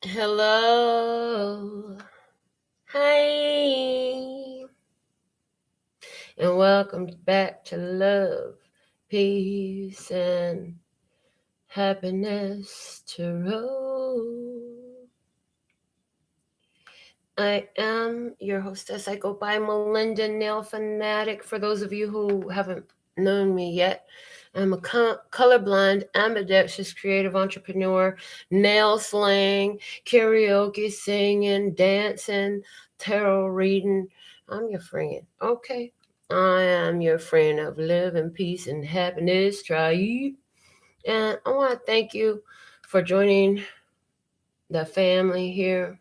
Hello. Hi. And welcome back to Love, Peace, and Happiness Tarot. I am your hostess. I go by Melinda NailFanatic. For those of you who haven't known me yet, I'm a colorblind, ambidextrous, creative entrepreneur, nail slang, karaoke, singing, dancing, tarot reading. I'm your friend. Okay. I am your friend of love and peace and happiness. Try you. And I want to thank you for joining the family here.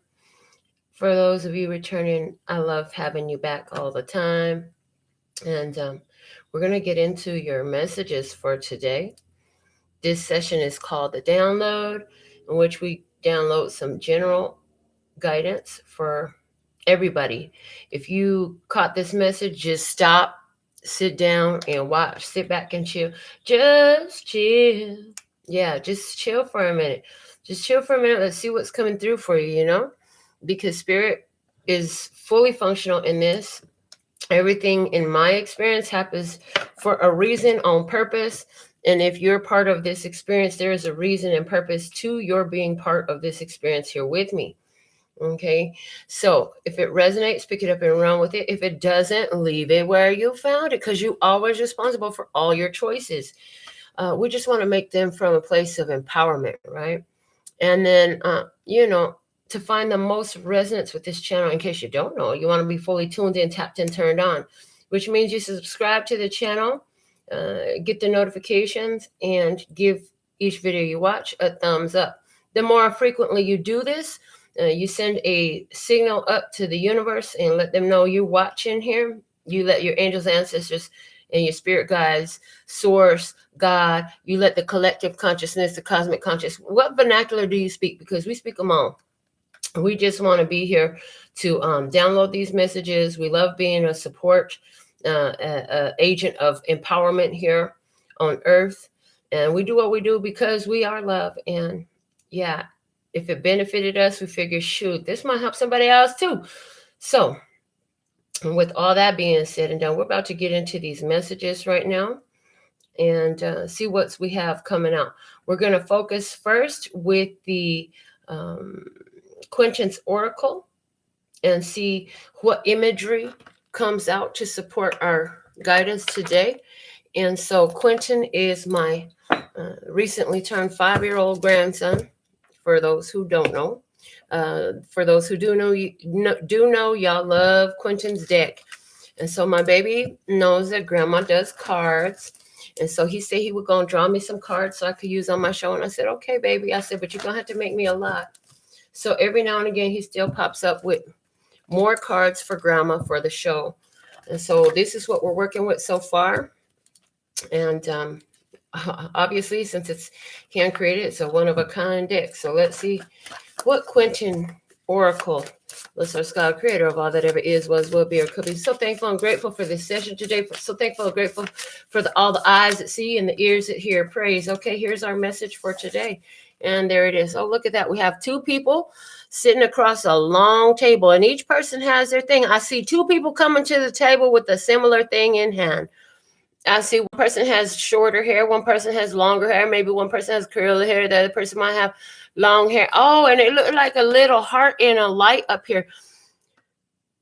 For those of you returning, I love having you back all the time. And we're going to get into your messages for today. This session is called The Download, in which we download some general guidance for everybody. If you caught this message, just stop, sit down, and watch. Sit back and chill. Just chill. Yeah, just chill for a minute. Just chill for a minute. Let's see what's coming through for you, because spirit is fully functional in this. Everything in my experience happens for a reason, on purpose. And if you're part of this experience, there is a reason and purpose to your being part of this experience here with me. Okay, so if it resonates, pick it up and run with it. If it doesn't, leave it where you found it, because you're always responsible for all your choices. We just want to make them from a place of empowerment, right? And then, to find the most resonance with this channel, in case you don't know, you want to be fully tuned in, tapped in, turned on, which means you subscribe to the channel, get the notifications, and give each video you watch a thumbs up. The more frequently you do this, you send a signal up to the universe and let them know you're watching here. You let your angels, ancestors, and your spirit guides, source, God, you let the collective consciousness, the cosmic conscious, what vernacular do you speak? Because we speak them all. We just want to be here to download these messages. We love being a support agent of empowerment here on Earth. And we do what we do because we are love. And yeah, if it benefited us, we figure, shoot, this might help somebody else too. So with all that being said and done, we're about to get into these messages right now and see what we have coming out. We're going to focus first with the Quentin's Oracle and see what imagery comes out to support our guidance today. And so Quentin is my recently turned 5-year-old grandson, for those who don't know. For those who do know, y'all love Quentin's deck. And so my baby knows that grandma does cards. And so he said he was going to draw me some cards so I could use on my show. And I said, okay, baby. I said, but you're going to have to make me a lot. So every now and again, he still pops up with more cards for grandma for the show. And so this is what we're working with so far. And obviously, since it's hand created, it's a one-of-a-kind deck. So let's see what Quentin Oracle, Listener God, creator of all that ever is, was, will be, or could be. So thankful and grateful for this session today. So thankful and grateful for all the eyes that see and the ears that hear praise. Okay, here's our message for today. And there it is. Oh, look at that. We have 2 people sitting across a long table, and each person has their thing. I see 2 people coming to the table with a similar thing in hand. I see one person has shorter hair, one person has longer hair, maybe one person has curly hair, the other person might have long hair. Oh, and it looked like a little heart and a light up here.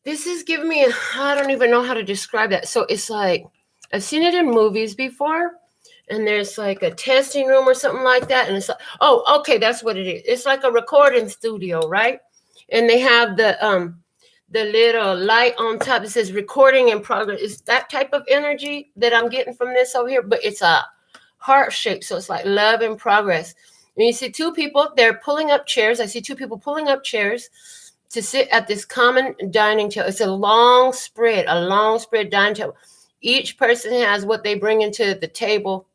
This is giving me, I don't even know how to describe that. So it's like, I've seen it in movies before, and there's like a testing room or something like that. And it's like, oh, okay, that's what it is. It's like a recording studio, right? And they have the little light on top that says recording in progress. It's that type of energy that I'm getting from this over here, but it's a heart shape. So it's like love in progress. And you see 2 people, they're pulling up chairs. I see 2 people pulling up chairs to sit at this common dining table. It's a long spread dining table. Each person has what they bring into the table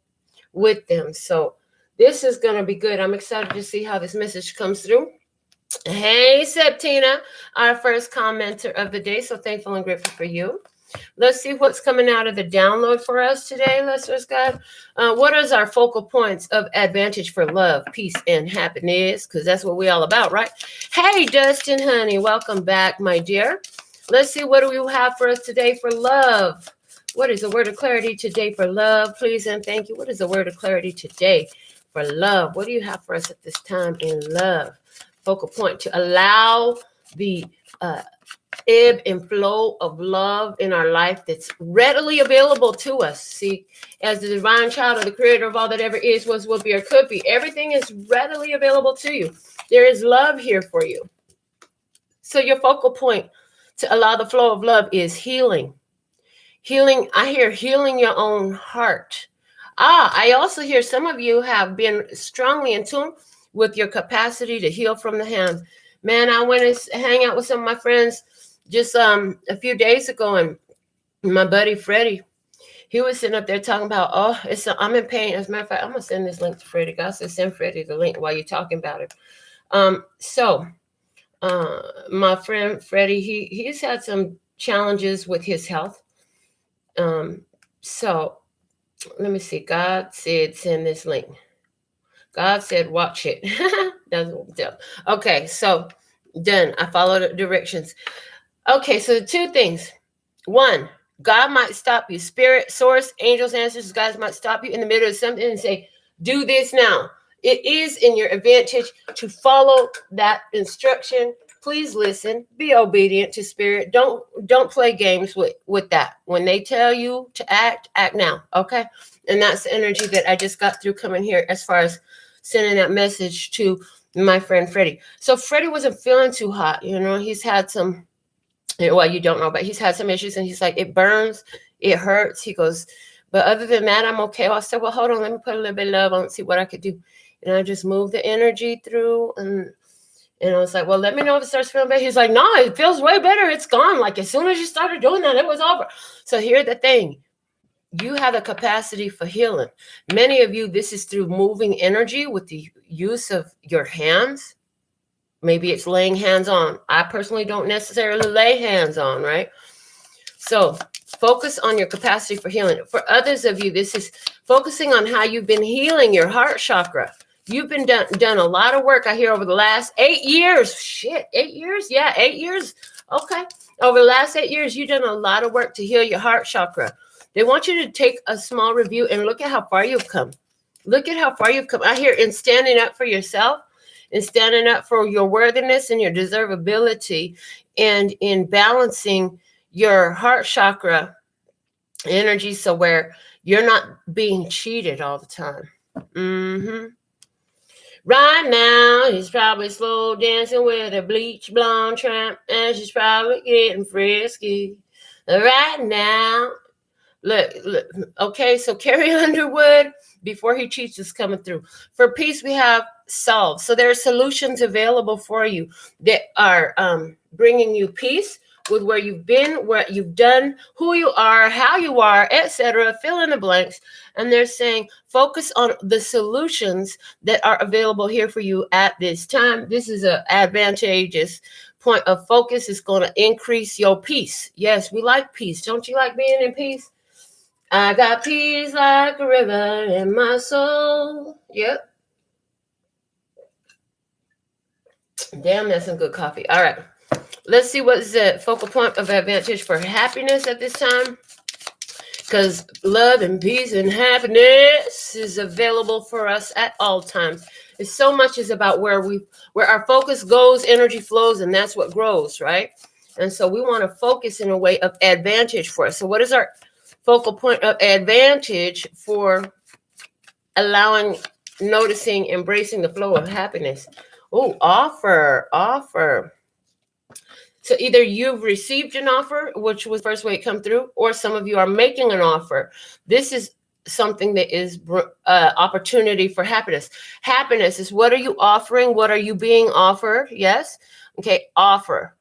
with them. So this is going to be good. I'm excited to see how this message comes through. Hey, Septina, our first commenter of the day. So thankful and grateful for you. Let's see what's coming out of the download for us today, listeners, God. What is our focal points of advantage for love, peace, and happiness? Because that's what we're all about, right? Hey, Dustin, honey, welcome back, my dear. Let's see, what do we have for us today for love? What is the word of clarity today for love? Please and thank you. What is the word of clarity today for love? What do you have for us at this time in love? Focal point to allow the ebb and flow of love in our life that's readily available to us. See, as the divine child of the creator of all that ever is, was, will be, or could be, everything is readily available to you. There is love here for you. So your focal point to allow the flow of love is healing. Healing, I hear healing your own heart. I also hear some of you have been strongly in tune with your capacity to heal from the hands. Man, I went and hang out with some of my friends just a few days ago, and my buddy Freddie, he was sitting up there talking about, I'm in pain. As a matter of fact, I'm gonna send this link to Freddie. God said send Freddie the link while you're talking about it. My friend Freddie, he's had some challenges with his health. So let me see. God said send this link. God said watch it. That's what I'm telling. Okay, so done. I followed the directions. Okay, so 2 things. 1, God might stop you. Spirit, source, angels, ancestors, guys might stop you in the middle of something and say, do this now. It is in your advantage to follow that instruction. Please listen. Be obedient to spirit. Don't play games with that. When they tell you to act now. Okay? And that's the energy that I just got through coming here as far as sending that message to my friend Freddie. So Freddie wasn't feeling too hot. You know, he's had some, well, you don't know, but he's had some issues, and he's like, it burns, it hurts. He goes, but other than that, I'm okay. I said, well, hold on, let me put a little bit of love on and see what I could do. And I just moved the energy through, and I was like, well, let me know if it starts feeling better. He's like, no, it feels way better. It's gone. Like, as soon as you started doing that, it was over. So here's the thing. You have the capacity for healing. Many of you, this is through moving energy with the use of your hands. Maybe it's laying hands on. I personally don't necessarily lay hands on, right? So focus on your capacity for healing. For others of you, this is focusing on how you've been healing your heart chakra. You've been done a lot of work, I hear, over the last 8 years. Shit, 8 years? Yeah, 8 years. Okay. Over the last 8 years, you've done a lot of work to heal your heart chakra. They want you to take a small review and look at how far you've come. Look at how far you've come. I hear in standing up for yourself, and standing up for your worthiness and your deservability, and in balancing your heart chakra energy, so where you're not being cheated all the time. Right now, he's probably slow dancing with a bleach blonde tramp, and she's probably getting frisky. Right now, look. Okay, so Carrie Underwood, before he cheats, is coming through. For peace, we have solved. So there are solutions available for you that are bringing you peace with where you've been, what you've done, who you are, how you are, etc. Fill in the blanks. And they're saying focus on the solutions that are available here for you at this time. This is an advantageous point of focus. It's going to increase your peace. Yes, we like peace. Don't you like being in peace? I got peace like a river in my soul. Yep. Damn, that's some good coffee. All right. Let's see what's the focal point of advantage for happiness at this time. Because love and peace and happiness is available for us at all times. It's so much is about where our focus goes, energy flows, and that's what grows, right? And so we want to focus in a way of advantage for us. So what is our focal point of advantage for allowing, noticing, embracing the flow of happiness? Oh, offer. So either you've received an offer, which was the first way it come through, or some of you are making an offer. This is something that is opportunity for happiness. Happiness is, what are you offering? What are you being offered? Yes. Okay. Offer.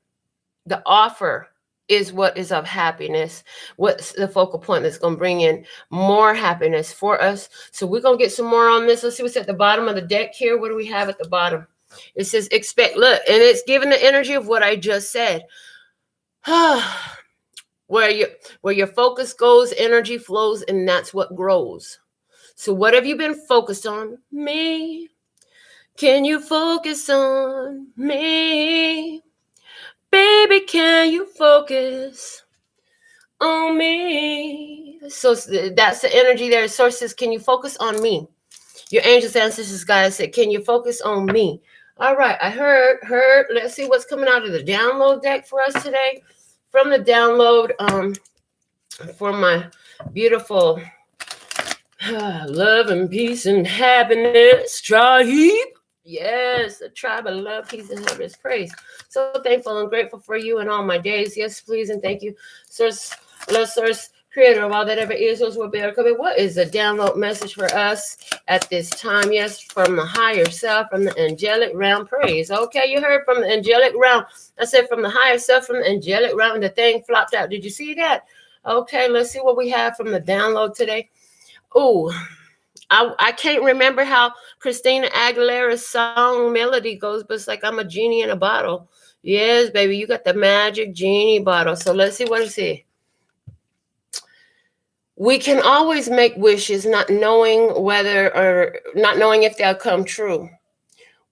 The offer is what is of happiness. What's the focal point that's going to bring in more happiness for us? So we're going to get some more on this. Let's see what's at the bottom of the deck here. What do we have at the bottom? It says expect. Look, and it's given the energy of what I just said. Where your focus goes, energy flows, and that's what grows. So what have you been focused on? Me. Can you focus on me? Baby, can you focus on me? So that's the energy there. Sources, can you focus on me? Your angels, ancestors, guys said, can you focus on me? All right, I heard. Let's see what's coming out of the download deck for us today. From the download, for my beautiful love and peace and happiness tribe. Yes, the tribe of love, peace, and happiness. Praise. So thankful and grateful for you and all my days. Yes, please, and thank you, Source, love Source, creator of all that ever is, those will be ever coming. What is the download message for us at this time? Yes, from the higher self, from the angelic realm. Praise. Okay, you heard from the angelic realm. I said from the higher self, from the angelic realm. The thing flopped out. Did you see that? Okay, let's see what we have from the download today. Oh, I can't remember how Christina Aguilera's song melody goes, but it's like I'm a genie in a bottle. Yes, baby, you got the magic genie bottle. So let's see what it says. We can always make wishes, not knowing if they'll come true.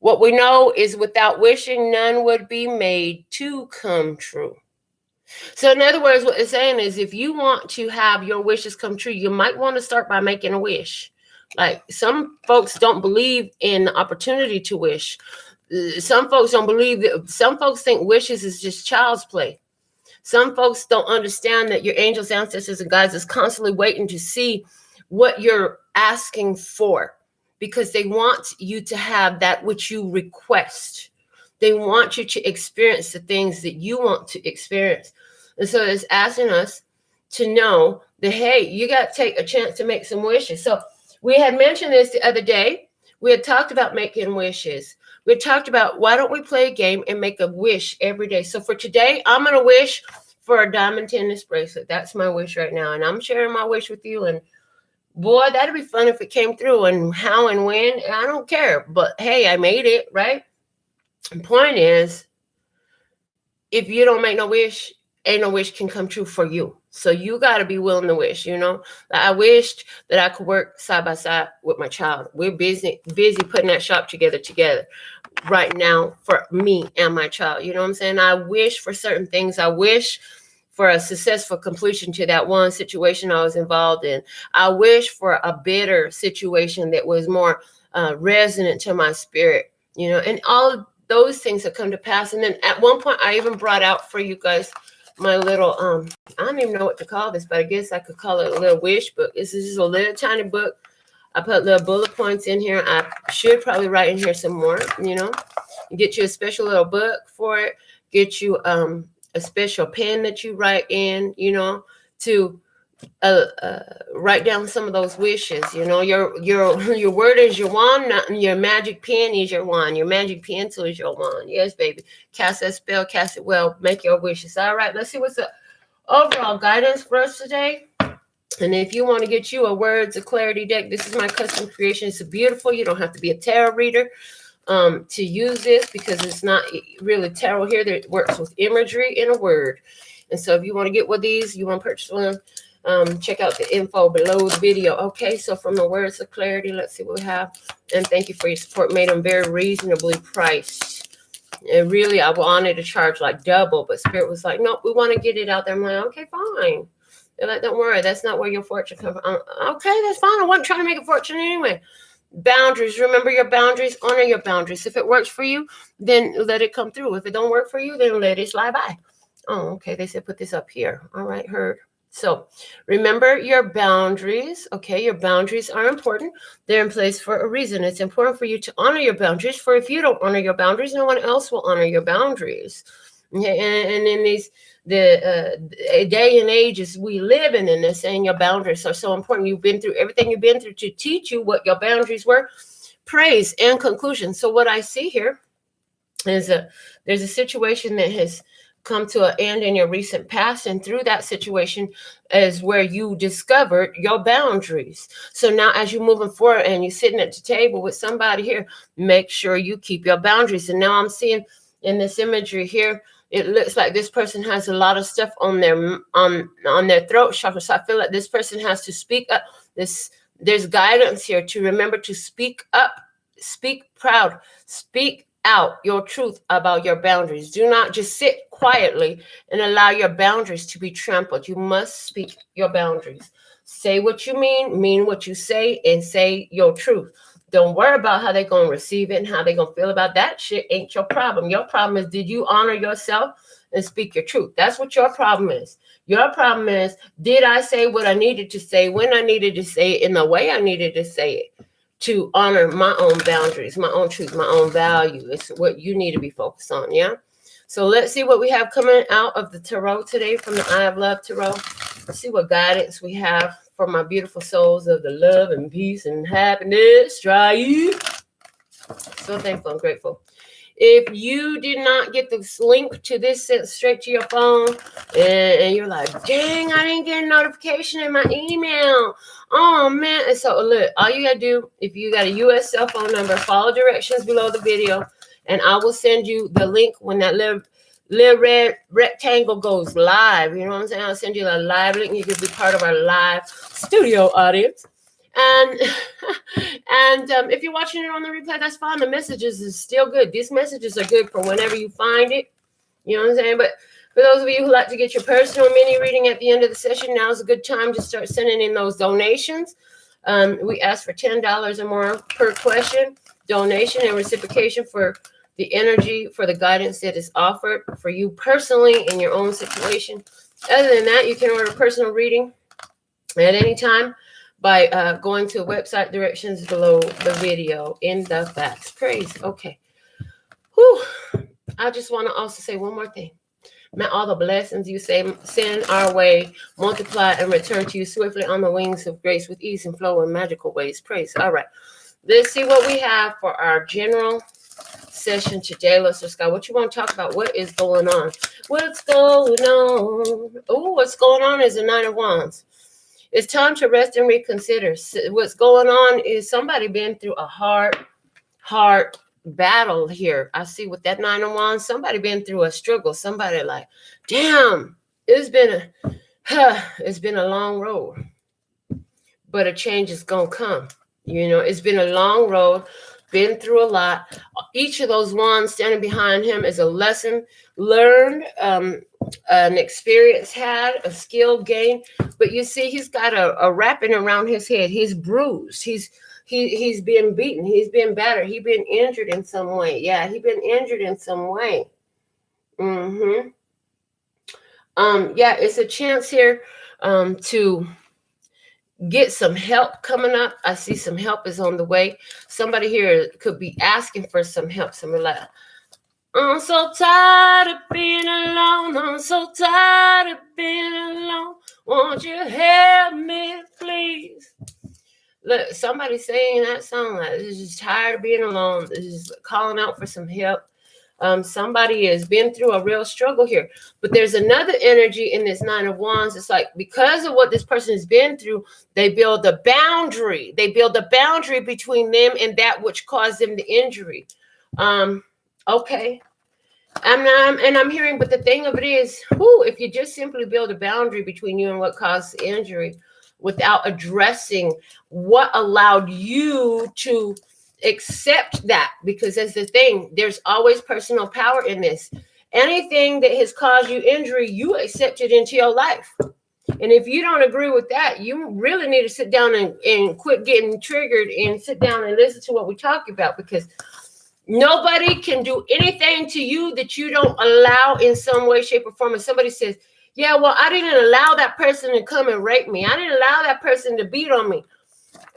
What we know is without wishing, none would be made to come true. So in other words, what it's saying is if you want to have your wishes come true, you might want to start by making a wish. Like some folks don't believe in the opportunity to wish. Some folks don't believe that. Some folks think wishes is just child's play. Some folks don't understand that your angels, ancestors, and guides is constantly waiting to see what you're asking for because they want you to have that which you request. They want you to experience the things that you want to experience. And so it's asking us to know that, hey, you got to take a chance to make some wishes. So we had mentioned this the other day. We had talked about making wishes. We had talked about why don't we play a game and make a wish every day. So for today, I'm going to wish for a diamond tennis bracelet. That's my wish right now. And I'm sharing my wish with you. And boy, that'd be fun if it came through. And how and when, I don't care. But hey, I made it, right? The point is, if you don't make no wish, ain't no wish can come true for you. So you got to be willing to wish, you know. I wished that I could work side by side with my child. We're busy putting that shop together right now for me and my child. You know what I'm saying? I wish for certain things. I wish for a successful completion to that one situation I was involved in. I wish for a better situation that was more resonant to my spirit, you know, and all of those things have come to pass. And then at one point I even brought out for you guys my little, I don't even know what to call this, but I guess I could call it a little wish book. This is just a little tiny book. I put little bullet points in here. I should probably write in here some more, you know, get you a special little book for it, get you a special pen that you write in, you know, to write down some of those wishes. You know, your word is your wand, your magic pen is your wand, your magic pencil is your wand. Yes, baby. Cast that spell, cast it well, make your wishes. All right, let's see what's the overall guidance for us today. And if you want to get you a Words of Clarity deck, this is my custom creation. It's beautiful. You don't have to be a tarot reader to use this because it's not really tarot here. That works with imagery and a word. And so if you want to get one of these, you want to purchase one, check out the info below the video. Okay, so from the Words of Clarity, let's see what we have. And thank you for your support. Made them very reasonably priced. And really, I wanted to charge like double, but Spirit was like, nope, we want to get it out there. I'm like, okay, fine. They're like, don't worry, that's not where your fortune comes from. Okay, that's fine. I wasn't trying to make a fortune anyway. Boundaries. Remember your boundaries. Honor your boundaries. If it works for you, then let it come through. If it don't work for you, then let it slide by. Oh, okay. They said put this up here. All right, heard. So remember your boundaries. Okay, your boundaries are important. They're in place for a reason. It's important for you to honor your boundaries. For if you don't honor your boundaries, no one else will honor your boundaries. Okay, and in the day and ages we live in this, and your boundaries are so important. You've been through everything you've been through to teach you what your boundaries were. Praise and conclusion. So what I see here is there's a situation that has come to an end in your recent past, and through that situation is where you discovered your boundaries. So now as you're moving forward and you're sitting at the table with somebody here, make sure you keep your boundaries. And now I'm seeing in this imagery here It looks like this person has a lot of stuff on their throat chakra. So I feel like this person has to speak up. There's guidance here to remember to speak up, speak proud, speak out your truth about your boundaries. Do not just sit quietly and allow your boundaries to be trampled. You must speak your boundaries. Say what you mean what you say, and say your truth. Don't worry about how they're going to receive it and how they're going to feel about that shit. Ain't your problem. Your problem is, did you honor yourself and speak your truth? That's what your problem is. Your problem is, did I say what I needed to say when I needed to say it in the way I needed to say it to honor my own boundaries, my own truth, my own value? It's what you need to be focused on, yeah? So let's see what we have coming out of the Tarot today from the Eye of Love Tarot. Let's see what guidance we have for my beautiful souls of the love and peace and happiness. Strive. So thankful and grateful. If you did not get this link to this sent straight to your phone, and you're like, dang, I didn't get a notification in my email. Oh, man. And so look, all you got to do, if you got a U.S. cell phone number, follow directions below the video, and I will send you the link when that little red rectangle goes live. You know what I'm saying? I'll send you a live link. You can be part of our live studio audience. And if you're watching it on the replay, that's fine. The messages is still good. These messages are good for whenever you find it. You know what I'm saying? But for those of you who like to get your personal mini reading at the end of the session, now is a good time to start sending in those donations. We ask for $10 or more per question, donation and reciprocation for the energy, for the guidance that is offered for you personally in your own situation. Other than that, you can order personal reading at any time by going to website directions below the video in the facts. Praise. Okay. Whew. I just want to also say one more thing. May all the blessings you send our way multiply and return to you swiftly on the wings of grace with ease and flow in magical ways. Praise. All right. Let's see what we have for our general session today. Let's just go. What you want to talk about? What is going on? What's going on? Oh, what's going on is the Nine of Wands. It's time to rest and reconsider. What's going on is somebody been through a hard battle here. I see with that Nine of Wands, somebody been through a struggle. Somebody like, damn, it's been a long road, but a change is gonna come. You know, it's been a long road, been through a lot. Each of those wands standing behind him is a lesson learned, an experience had, a skill gained. But you see, he's got a wrapping around his head. He's bruised. He's been beaten. He's been battered. He's been injured in some way. Yeah, he's been injured in some way. Yeah, it's a chance here to get some help coming up. I see some help is on the way. Somebody here could be asking for some help. Somebody like, I'm so tired of being alone. I'm so tired of being alone. Won't you help me, please? Look, somebody saying that song like, this is just tired of being alone. This is calling out for some help. Somebody has been through a real struggle here. But there's another energy in this Nine of Wands. It's like, because of what this person has been through, they build a boundary. They build a boundary between them and that which caused them the injury. Okay. I'm hearing, but the thing of it is, if you just simply build a boundary between you and what caused the injury without addressing what allowed you to accept that, because that's the thing, there's always personal power in this. Anything that has caused you injury, you accept it into your life. And if you don't agree with that, you really need to sit down and quit getting triggered and sit down and listen to what we talk about, because nobody can do anything to you that you don't allow in some way, shape, or form. And somebody says, yeah, well, I didn't allow that person to come and rape me. I didn't allow that person to beat on me.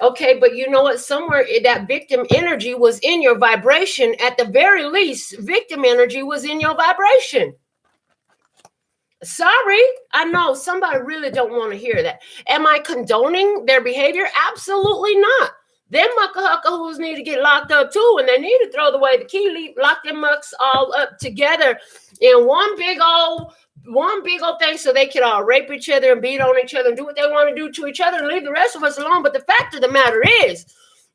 Okay, but you know what? Somewhere that victim energy was in your vibration. At the very least, victim energy was in your vibration. Sorry, I know somebody really don't want to hear that. Am I condoning their behavior? Absolutely not. Them mucka-hucka-hoos need to get locked up too, and they need to throw away the key, lock them mucks all up together in one big old thing, so they can all rape each other and beat on each other and do what they want to do to each other and leave the rest of us alone. But the fact of the matter is,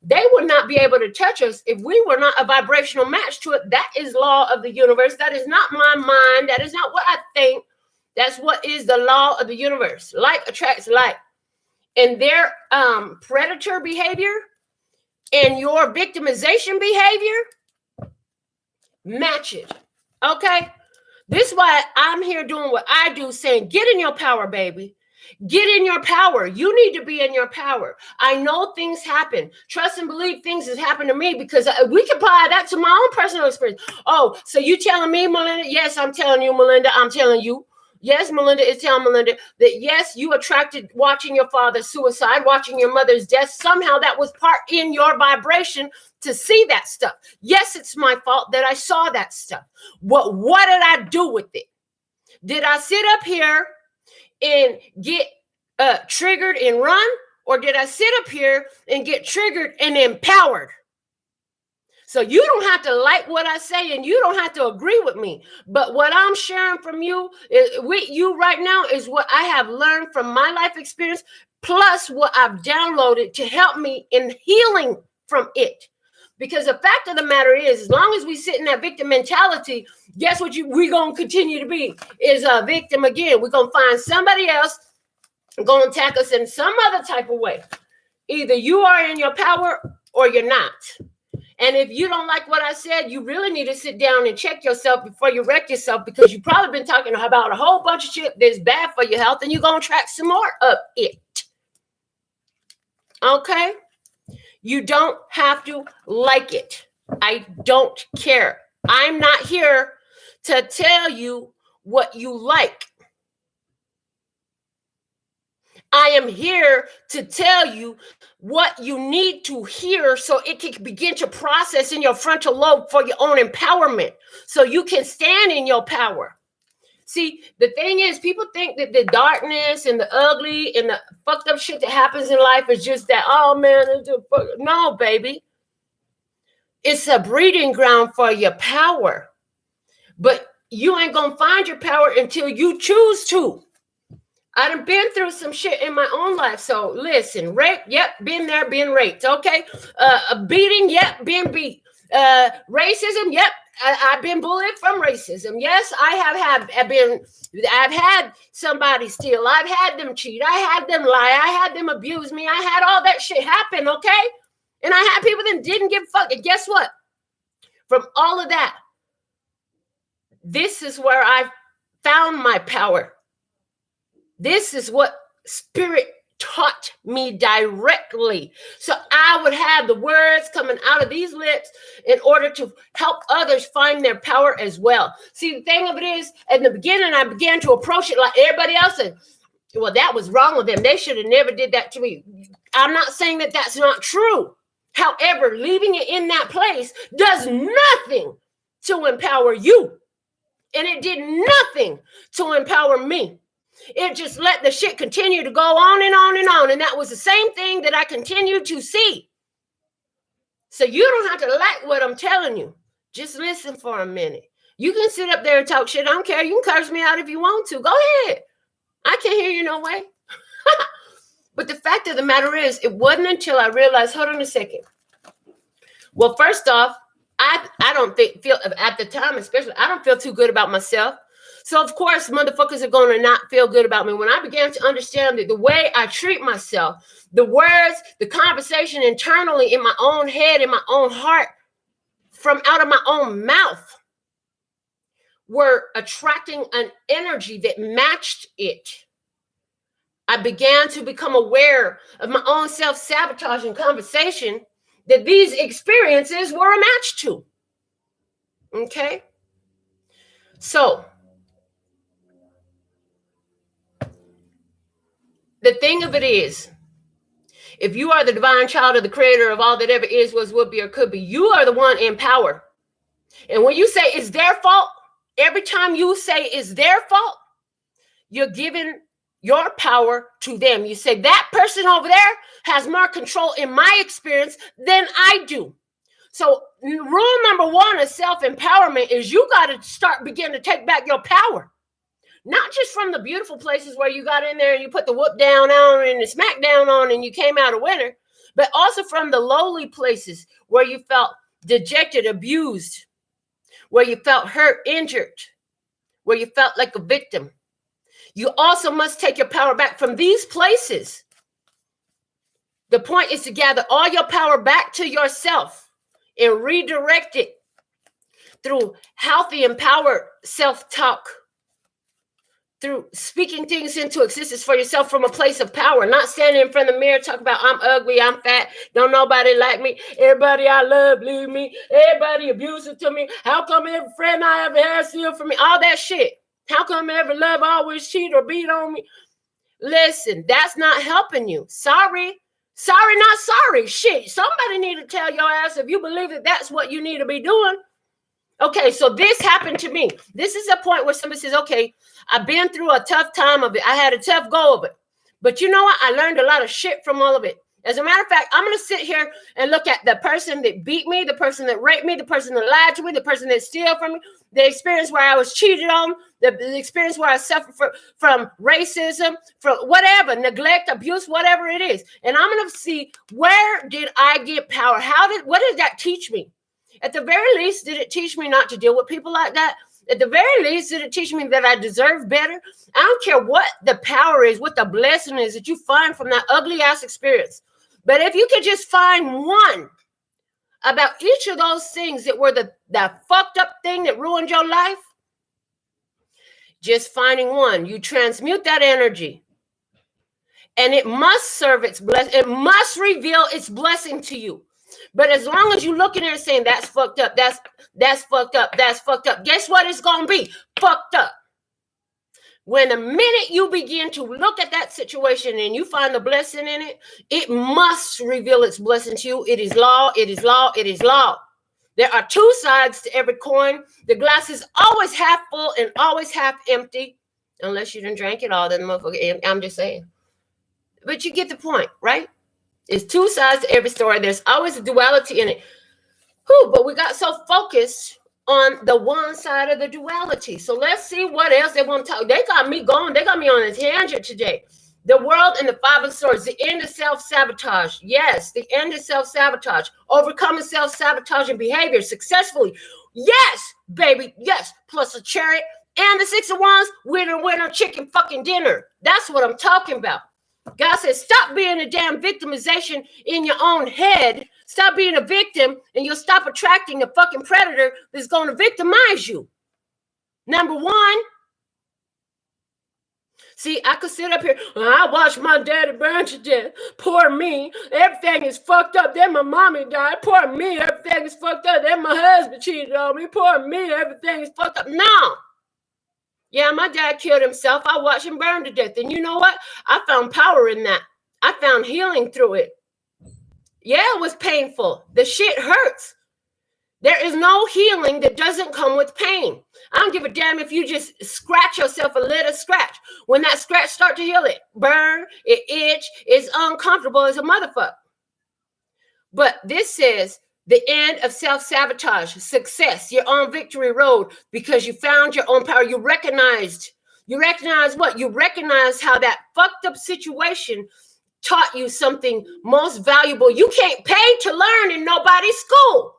They would not be able to touch us if we were not a vibrational match to it. That is law of the universe. That is not my mind. That is not what I think. That's what is the law of the universe. Like attracts like. And their predator behavior and your victimization behavior match it. Okay? This is why I'm here doing what I do, saying, get in your power, baby. Get in your power. You need to be in your power. I know things happen. Trust and believe things has happened to me, because we can apply that to my own personal experience. Oh, so you telling me, Melinda? Yes, I'm telling you, Melinda. I'm telling you. Yes, Melinda is telling Melinda that, yes, you attracted watching your father's suicide, watching your mother's death. Somehow that was part in your vibration to see that stuff. Yes, it's my fault that I saw that stuff. What did I do with it? Did I sit up here and get triggered and run? Or did I sit up here and get triggered and empowered? So you don't have to like what I say, and you don't have to agree with me. But what I'm sharing from you with you right now is what I have learned from my life experience, plus what I've downloaded to help me in healing from it. Because the fact of the matter is, as long as we sit in that victim mentality, guess what we're going to continue to be is a victim again. We're going to find somebody else going to attack us in some other type of way. Either you are in your power or you're not. And if you don't like what I said, you really need to sit down and check yourself before you wreck yourself, because you've probably been talking about a whole bunch of shit that's bad for your health, and you're going to attract some more of it. Okay? You don't have to like it. I don't care. I'm not here to tell you what you like. I am here to tell you what you need to hear so it can begin to process in your frontal lobe for your own empowerment, so you can stand in your power. See, the thing is, people think that the darkness and the ugly and the fucked up shit that happens in life is just that, oh man, no, baby. It's a breeding ground for your power. But you ain't gonna find your power until you choose to. I done been through some shit in my own life. So listen, rape, yep, been there, been raped, okay? Beating, yep, been beat. Racism, yep, I've been bullied from racism. Yes, I've had somebody steal. I've had them cheat. I had them lie. I had them abuse me. I had all that shit happen, okay? And I had people that didn't give a fuck. And guess what? From all of that, this is where I found my power. This is what spirit taught me directly. So I would have the words coming out of these lips in order to help others find their power as well. See, the thing of it is, in the beginning, I began to approach it like everybody else said, well, that was wrong with them. They should have never did that to me. I'm not saying that that's not true. However, leaving it in that place does nothing to empower you. And it did nothing to empower me. It just let the shit continue to go on and on and on. And that was the same thing that I continued to see. So you don't have to like what I'm telling you. Just listen for a minute. You can sit up there and talk shit. I don't care. You can curse me out if you want to. Go ahead. I can't hear you no way. But the fact of the matter is, it wasn't until I realized, hold on a second. Well, first off, I don't feel at the time, especially, I don't feel too good about myself. So, of course, motherfuckers are going to not feel good about me. When I began to understand that the way I treat myself, the words, the conversation internally in my own head, in my own heart, from out of my own mouth, were attracting an energy that matched it. I began to become aware of my own self-sabotaging conversation that these experiences were a match to. Okay? So, the thing of it is, if you are the divine child of the creator of all that ever is, was, would be, or could be, you are the one in power. And when you say it's their fault, every time you say it's their fault, you're giving your power to them. You say that person over there has more control in my experience than I do. So rule number one of self-empowerment is you got to begin to take back your power. Not just from the beautiful places where you got in there and you put the whoop down on and the smack down on and you came out a winner, but also from the lowly places where you felt dejected, abused, where you felt hurt, injured, where you felt like a victim. You also must take your power back from these places. The point is to gather all your power back to yourself and redirect it through healthy, empowered self-talk, through speaking things into existence for yourself from a place of power, not standing in front of the mirror talking about I'm ugly, I'm fat, don't nobody like me, everybody I love leave me, everybody abusive to me, how come every friend I ever had steal from me, all that shit. How come every love always cheat or beat on me? Listen, that's not helping you. Sorry, not sorry. Shit, somebody need to tell your ass if you believe that that's what you need to be doing. Okay, so this happened to me. This is a point where somebody says, okay, I've been through a tough time of it. I had a tough go of it. But you know what? I learned a lot of shit from all of it. As a matter of fact, I'm going to sit here and look at the person that beat me, the person that raped me, the person that lied to me, the person that stole from me, the experience where I was cheated on, the experience where I suffered from racism, from whatever, neglect, abuse, whatever it is. And I'm going to see, where did I get power? What did that teach me? At the very least, did it teach me not to deal with people like that? At the very least, did it teach me that I deserve better? I don't care what the power is, what the blessing is that you find from that ugly ass experience. But if you could just find one about each of those things that were the fucked up thing that ruined your life, just finding one, you transmute that energy. And it must serve its blessing. It must reveal its blessing to you. But as long as you look in there and saying that's fucked up, that's fucked up, that's fucked up, guess what it's going to be? Fucked up. When the minute you begin to look at that situation and you find the blessing in it, it must reveal its blessing to you. It is law, it is law, it is law. There are two sides to every coin. The glass is always half full and always half empty. Unless you didn't drink it all, then motherfucker, I'm just saying. But you get the point, right? There's two sides to every story. There's always a duality in it. But we got so focused on the one side of the duality. So let's see what else they want to talk. They got me going. They got me on a tangent today. The world and the Five of Swords, the end of self-sabotage. Yes, the end of self-sabotage. Overcoming self-sabotaging behavior successfully. Yes, baby, yes. Plus a chariot and the Six of Wands, winner, chicken fucking dinner. That's what I'm talking about. God says, stop being a damn victimization in your own head. Stop being a victim, and you'll stop attracting a fucking predator that's going to victimize you. Number one. See, I could sit up here. I watched my daddy burn to death. Poor me. Everything is fucked up. Then my mommy died. Poor me. Everything is fucked up. Then my husband cheated on me. Poor me. Everything is fucked up. No. Yeah, my dad killed himself. I watched him burn to death. And you know what? I found power in that. I found healing through it. Yeah, it was painful. The shit hurts. There is no healing that doesn't come with pain. I don't give a damn if you just scratch yourself a little scratch. When that scratch starts to heal, it burn, it itch, it's uncomfortable as a motherfucker. But this says the end of self-sabotage, success, you're on victory road because you found your own power. You recognize what? You recognize how that fucked up situation taught you something most valuable. You can't pay to learn in nobody's school.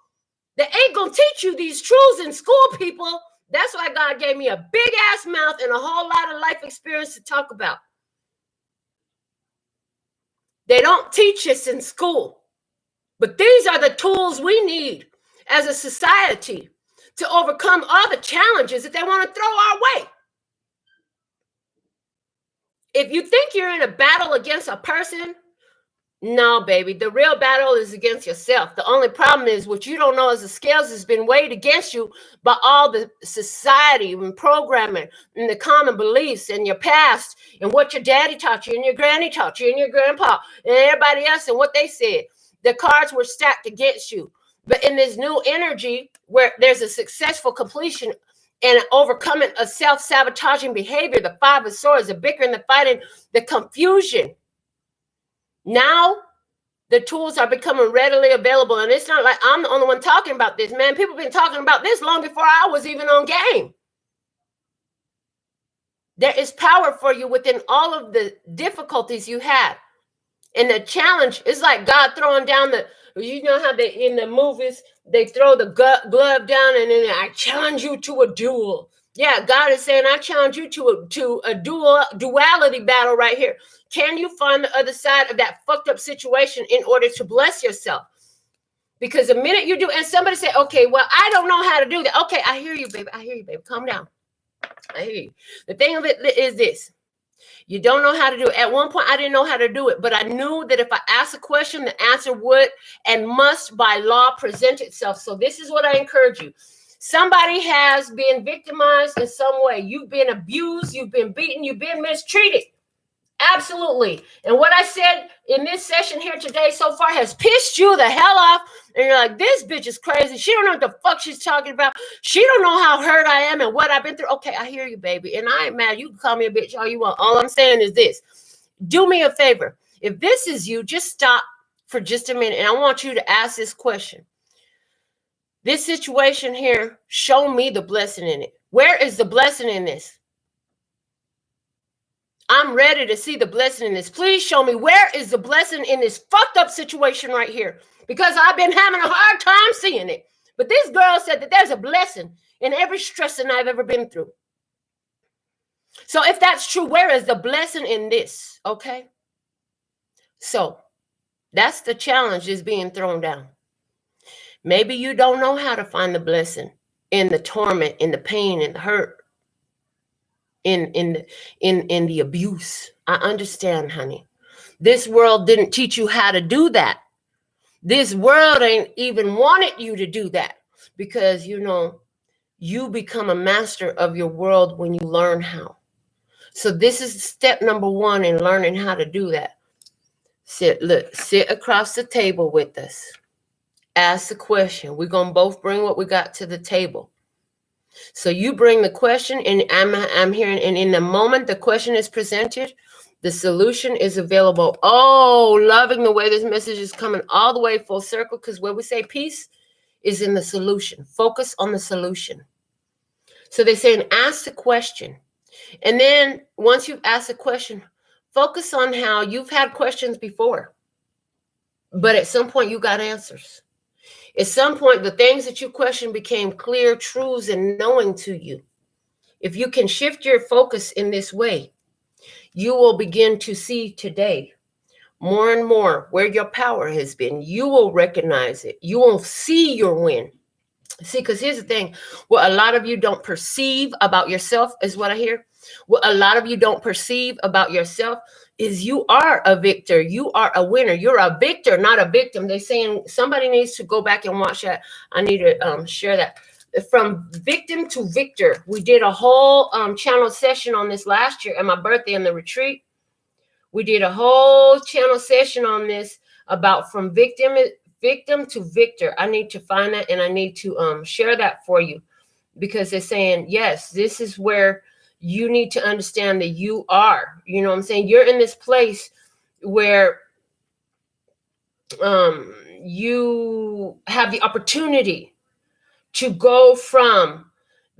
They ain't gonna teach you these truths in school, people. That's why God gave me a big ass mouth and a whole lot of life experience to talk about. They don't teach us in school. But these are the tools we need as a society to overcome all the challenges that they want to throw our way. If you think you're in a battle against a person, no, baby. The real battle is against yourself. The only problem is what you don't know is the scales has been weighed against you by all the society and programming and the common beliefs and your past and what your daddy taught you and your granny taught you and your grandpa and everybody else and what they said. The cards were stacked against you. But in this new energy where there's a successful completion and overcoming a self-sabotaging behavior, the Five of Swords, the bickering, the fighting, the confusion. Now, the tools are becoming readily available. And it's not like I'm the only one talking about this, man. People have been talking about this long before I was even on game. There is power for you within all of the difficulties you have. And the challenge is like God throwing down you know how they, in the movies, they throw the glove down and then I challenge you to a duel. Yeah, God is saying, I challenge you to a duality battle right here. Can you find the other side of that fucked up situation in order to bless yourself? Because the minute you do, and somebody say, okay, well, I don't know how to do that. Okay, I hear you, baby. I hear you, baby. Calm down. I hear you. The thing of it is this. You don't know how to do it. At one point, I didn't know how to do it, but I knew that if I asked a question, the answer would and must by law present itself. So this is what I encourage you. Somebody has been victimized in some way. You've been abused. You've been beaten. You've been mistreated. Absolutely. And what I said in this session here today so far has pissed you the hell off. And you're like, this bitch is crazy. She don't know what the fuck she's talking about. She don't know how hurt I am and what I've been through. Okay, I hear you, baby. And I ain't mad. You can call me a bitch all you want. All I'm saying is this. Do me a favor. If this is you, just stop for just a minute. And I want you to ask this question. This situation here, show me the blessing in it. Where is the blessing in this? I'm ready to see the blessing in this. Please show me where is the blessing in this fucked up situation right here. Because I've been having a hard time seeing it. But this girl said that there's a blessing in every stressing I've ever been through. So if that's true, where is the blessing in this? Okay. So that's the challenge is being thrown down. Maybe you don't know how to find the blessing in the torment, in the pain, in the hurt. In the abuse. I understand, honey. This world didn't teach you how to do that. This world ain't even wanted you to do that because, you know, you become a master of your world when you learn how. So this is step number one in learning how to do that. Sit across the table with us. Ask the question. We're going to both bring what we got to the table. So you bring the question and I'm hearing, and in the moment the question is presented, the solution is available. Oh, loving the way this message is coming all the way full circle, because where we say peace is in the solution. Focus on the solution. So they're saying, ask the question. And then once you've asked the question, focus on how you've had questions before. But at some point you got answers. At some point, the things that you questioned became clear truths and knowing to you. If you can shift your focus in this way, you will begin to see today more and more where your power has been. You will recognize it. You will see your win. See, because here's the thing. What a lot of you don't perceive about yourself is what I hear. What a lot of you don't perceive about yourself is you are a victor. You are a winner. You're a victor, not a victim. They're saying somebody needs to go back and watch that. I need to share that. From victim to victor. We did a whole channel session on this last year at my birthday in the retreat. We did a whole channel session on this about from victim to victor. I need to find that and I need to share that for you, because they're saying, yes, this is where you need to understand that you are, you know what I'm saying? You're in this place where you have the opportunity to go from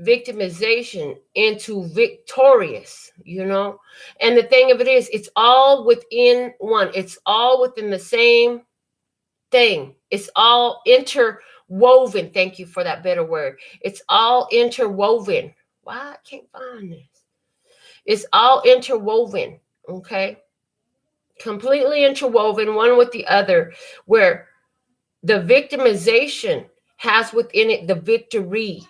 victimization into victorious, you know? And the thing of it is, it's all within one. It's all within the same thing. It's all interwoven. Thank you for that better word. It's all interwoven. Why I can't find this? It's all interwoven, okay? Completely interwoven, one with the other, where the victimization has within it the victory.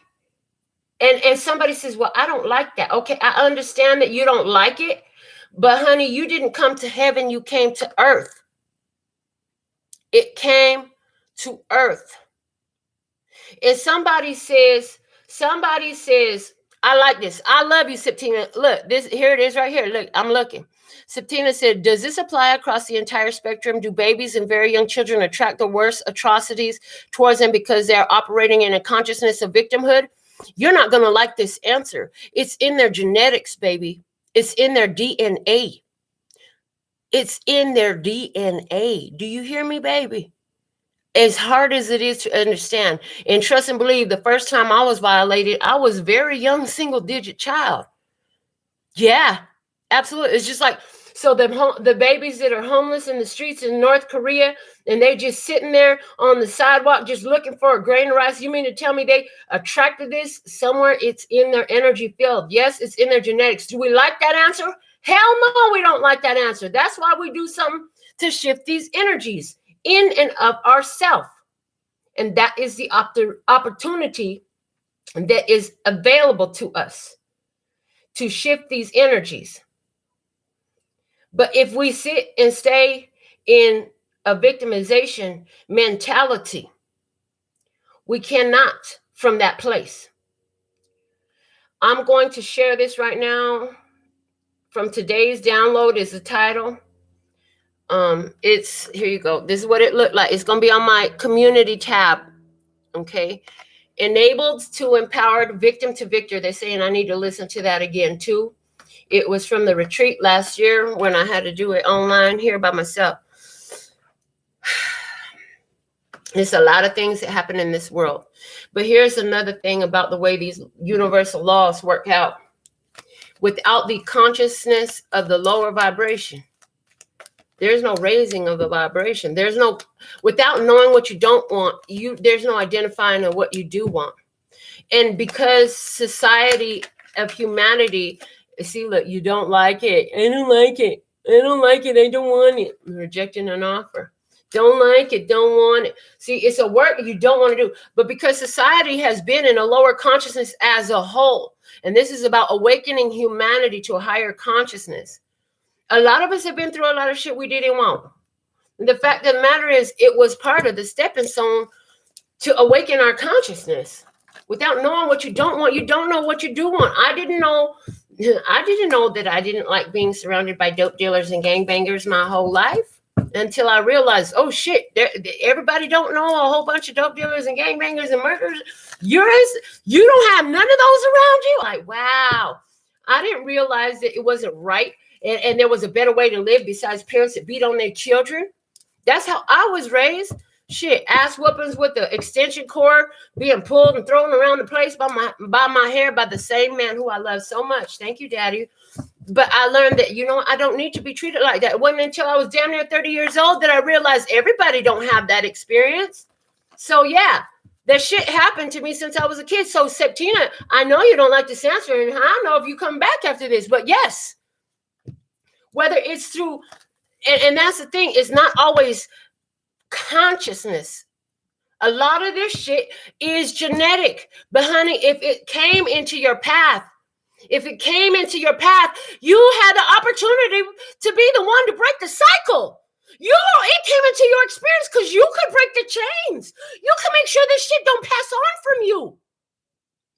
And somebody says, well, I don't like that. Okay, I understand that you don't like it, but honey, you didn't come to heaven, you came to earth. It came to earth. And somebody says, I like this. I love you, Septina. Look, here it is right here. Look, I'm looking. Septina said, does this apply across the entire spectrum? Do babies and very young children attract the worst atrocities towards them because they're operating in a consciousness of victimhood? You're not going to like this answer. It's in their genetics, baby. It's in their DNA. It's in their DNA. Do you hear me, baby? As hard as it is to understand and trust and believe, the first time I was violated, I was a very young single-digit child. Yeah, absolutely. It's just like So the babies that are homeless in the streets in North Korea, and they just sitting there on the sidewalk just looking for a grain of rice, you mean to tell me they attracted this somewhere? It's in their energy field. Yes, it's in their genetics. Do we like that answer? Hell no, we don't like that answer. That's why we do something to shift these energies in and of ourselves. And that is the opportunity that is available to us to shift these energies. But if we sit and stay in a victimization mentality, we cannot from that place. I'm going to share this right now from today's download is the title. It's, here you go. This is what it looked like. It's going to be on my community tab. Okay. Enabled to empowered victim to victor. They're saying I need to listen to that again too. It was from the retreat last year when I had to do it online here by myself. There's a lot of things that happen in this world. But here's another thing about the way these universal laws work out. Without the consciousness of the lower vibration, there's no raising of the vibration. There's no, without knowing what you don't want, there's no identifying of what you do want. And because society of humanity, see, look, you don't like it. I don't like it. I don't like it. I don't want it. I'm rejecting an offer. Don't like it. Don't want it. See, it's a work you don't want to do. But because society has been in a lower consciousness as a whole, and this is about awakening humanity to a higher consciousness. A lot of us have been through a lot of shit we didn't want. And the fact of the matter is, it was part of the stepping stone to awaken our consciousness. Without knowing what you don't want, you don't know what you do want. I didn't know that I didn't like being surrounded by dope dealers and gangbangers my whole life until I realized, oh shit, everybody don't know a whole bunch of dope dealers and gangbangers and murderers. You don't have none of those around you? Like, wow. I didn't realize that it wasn't right. And there was a better way to live besides parents that beat on their children. That's how I was raised. Shit, ass whoopings with the extension cord being pulled and thrown around the place by my hair by the same man who I love so much. Thank you, Daddy. But I learned that, I don't need to be treated like that. It wasn't until I was damn near 30 years old that I realized everybody don't have that experience. So yeah, that shit happened to me since I was a kid. So Septina, I know you don't like this answer, and I don't know if you come back after this, but yes, whether it's through, and that's the thing, it's not always consciousness. A lot of this shit is genetic. But honey, if it came into your path, you had the opportunity to be the one to break the cycle. It came into your experience because you could break the chains. You can make sure this shit don't pass on from you.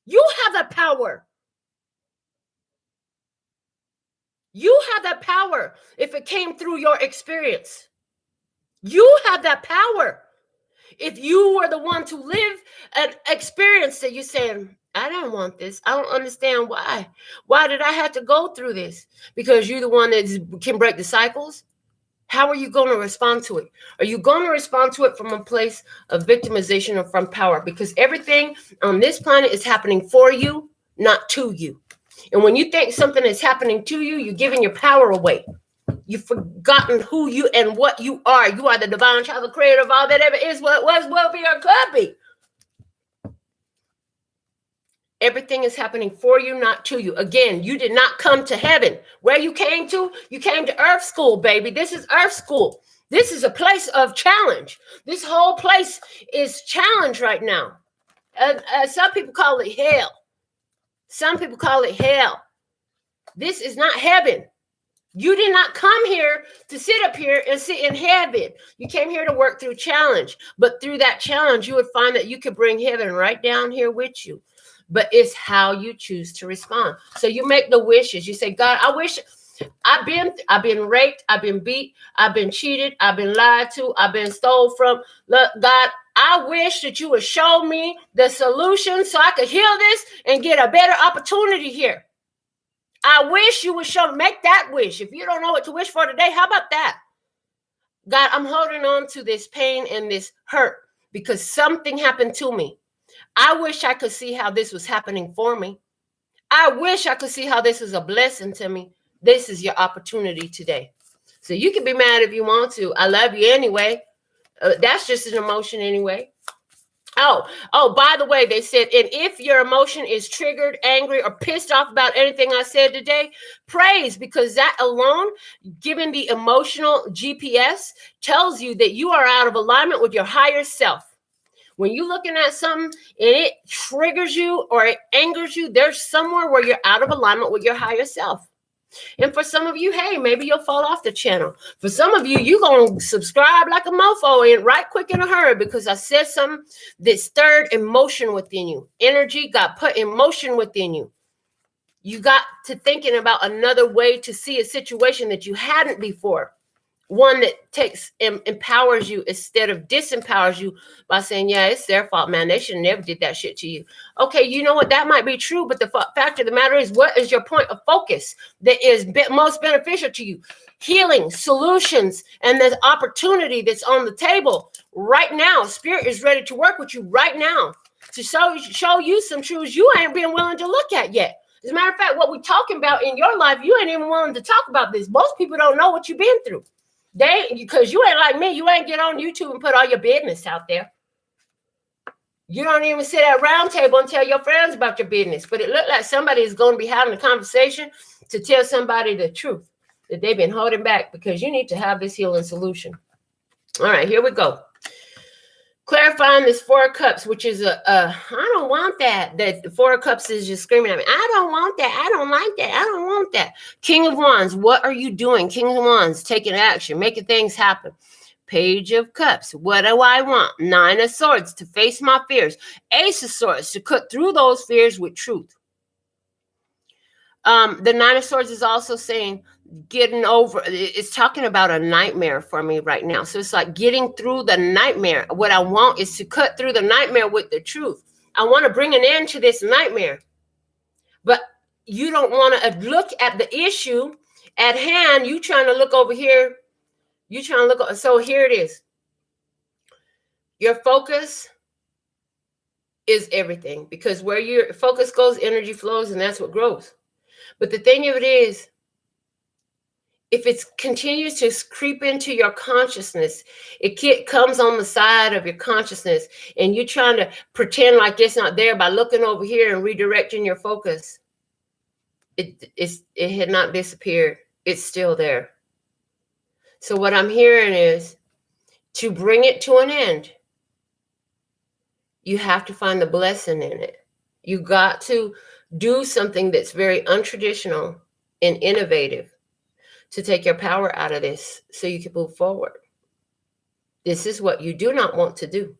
You have that power. You have that power if it came through your experience. You have that power. If you were the one to live an experience that you're saying, I don't want this. I don't understand why. Why did I have to go through this? Because you're the one that can break the cycles. How are you going to respond to it? Are you going to respond to it from a place of victimization or from power? Because everything on this planet is happening for you, not to you. And when you think something is happening to you, you're giving your power away. You've forgotten who you and what you are. You are the divine child, the creator of all that ever is, what was, will be, or could be. Everything is happening for you, not to you. Again, you did not come to heaven. Where you came to earth school, baby. This is earth school. This is a place of challenge. This whole place is challenge right now. Some people call it hell. Some people call it hell. This is not heaven. You did not come here to sit up here and sit in heaven. You came here to work through challenge. But through that challenge, you would find that you could bring heaven right down here with you. But it's how you choose to respond. So you make the wishes. You say, God, I wish I've been raped, I've been beat, I've been cheated, I've been lied to, I've been stole from. Look, God, I wish that you would show me the solution so I could heal this and get a better opportunity here. I wish you would make that wish. If you don't know what to wish for today, how about that? God, I'm holding on to this pain and this hurt because something happened to me. I wish I could see how this was happening for me. I wish I could see how this is a blessing to me. This is your opportunity today. So you can be mad if you want to. I love you anyway. That's just an emotion anyway. Oh, by the way, they said, and if your emotion is triggered, angry, or pissed off about anything I said today, praise, because that alone, given the emotional GPS, tells you that you are out of alignment with your higher self. When you're looking at something and it triggers you or it angers you, there's somewhere where you're out of alignment with your higher self. And for some of you, hey, maybe you'll fall off the channel. For some of you, you're going to subscribe like a mofo and right quick in a hurry because I said something that stirred emotion within you. Energy got put in motion within you. You got to thinking about another way to see a situation that you hadn't before. One that empowers you instead of disempowers you by saying, yeah, it's their fault, man. They should have never did that shit to you. Okay, you know what? That might be true, but the fact of the matter is, what is your point of focus that is most beneficial to you? Healing, solutions, and the opportunity that's on the table right now. Spirit is ready to work with you right now to show you some truths you ain't been willing to look at yet. As a matter of fact, what we're talking about in your life, you ain't even willing to talk about this. Most people don't know what you've been through. Because you ain't like me, you ain't get on YouTube and put all your business out there. You don't even sit at a round table and tell your friends about your business. But it looked like somebody is going to be having a conversation to tell somebody the truth that they've been holding back, because you need to have this healing solution. All right, here we go. Clarifying this Four of Cups, which is I don't want that. That the Four of Cups is just screaming at me. I don't want that. I don't like that. I don't want that. King of Wands, what are you doing? King of Wands, taking action, making things happen. Page of Cups, what do I want? Nine of Swords, to face my fears. Ace of Swords, to cut through those fears with truth. The Nine of Swords is also saying getting over, it's talking about a nightmare for me right now. So it's like getting through the nightmare. What I want is to cut through the nightmare with the truth. I want to bring an end to this nightmare. But you don't want to look at the issue at hand. You trying to look over here. You trying to look. So here it is. Your focus is everything, because where your focus goes, energy flows, and that's what grows. But the thing of it is, if it continues to creep into your consciousness, it comes on the side of your consciousness, and you're trying to pretend like it's not there by looking over here and redirecting your focus. It had not disappeared. It's still there. So what I'm hearing is, to bring it to an end, you have to find the blessing in it. You got to do something that's very untraditional and innovative to take your power out of this so you can move forward. This is what you do not want to do.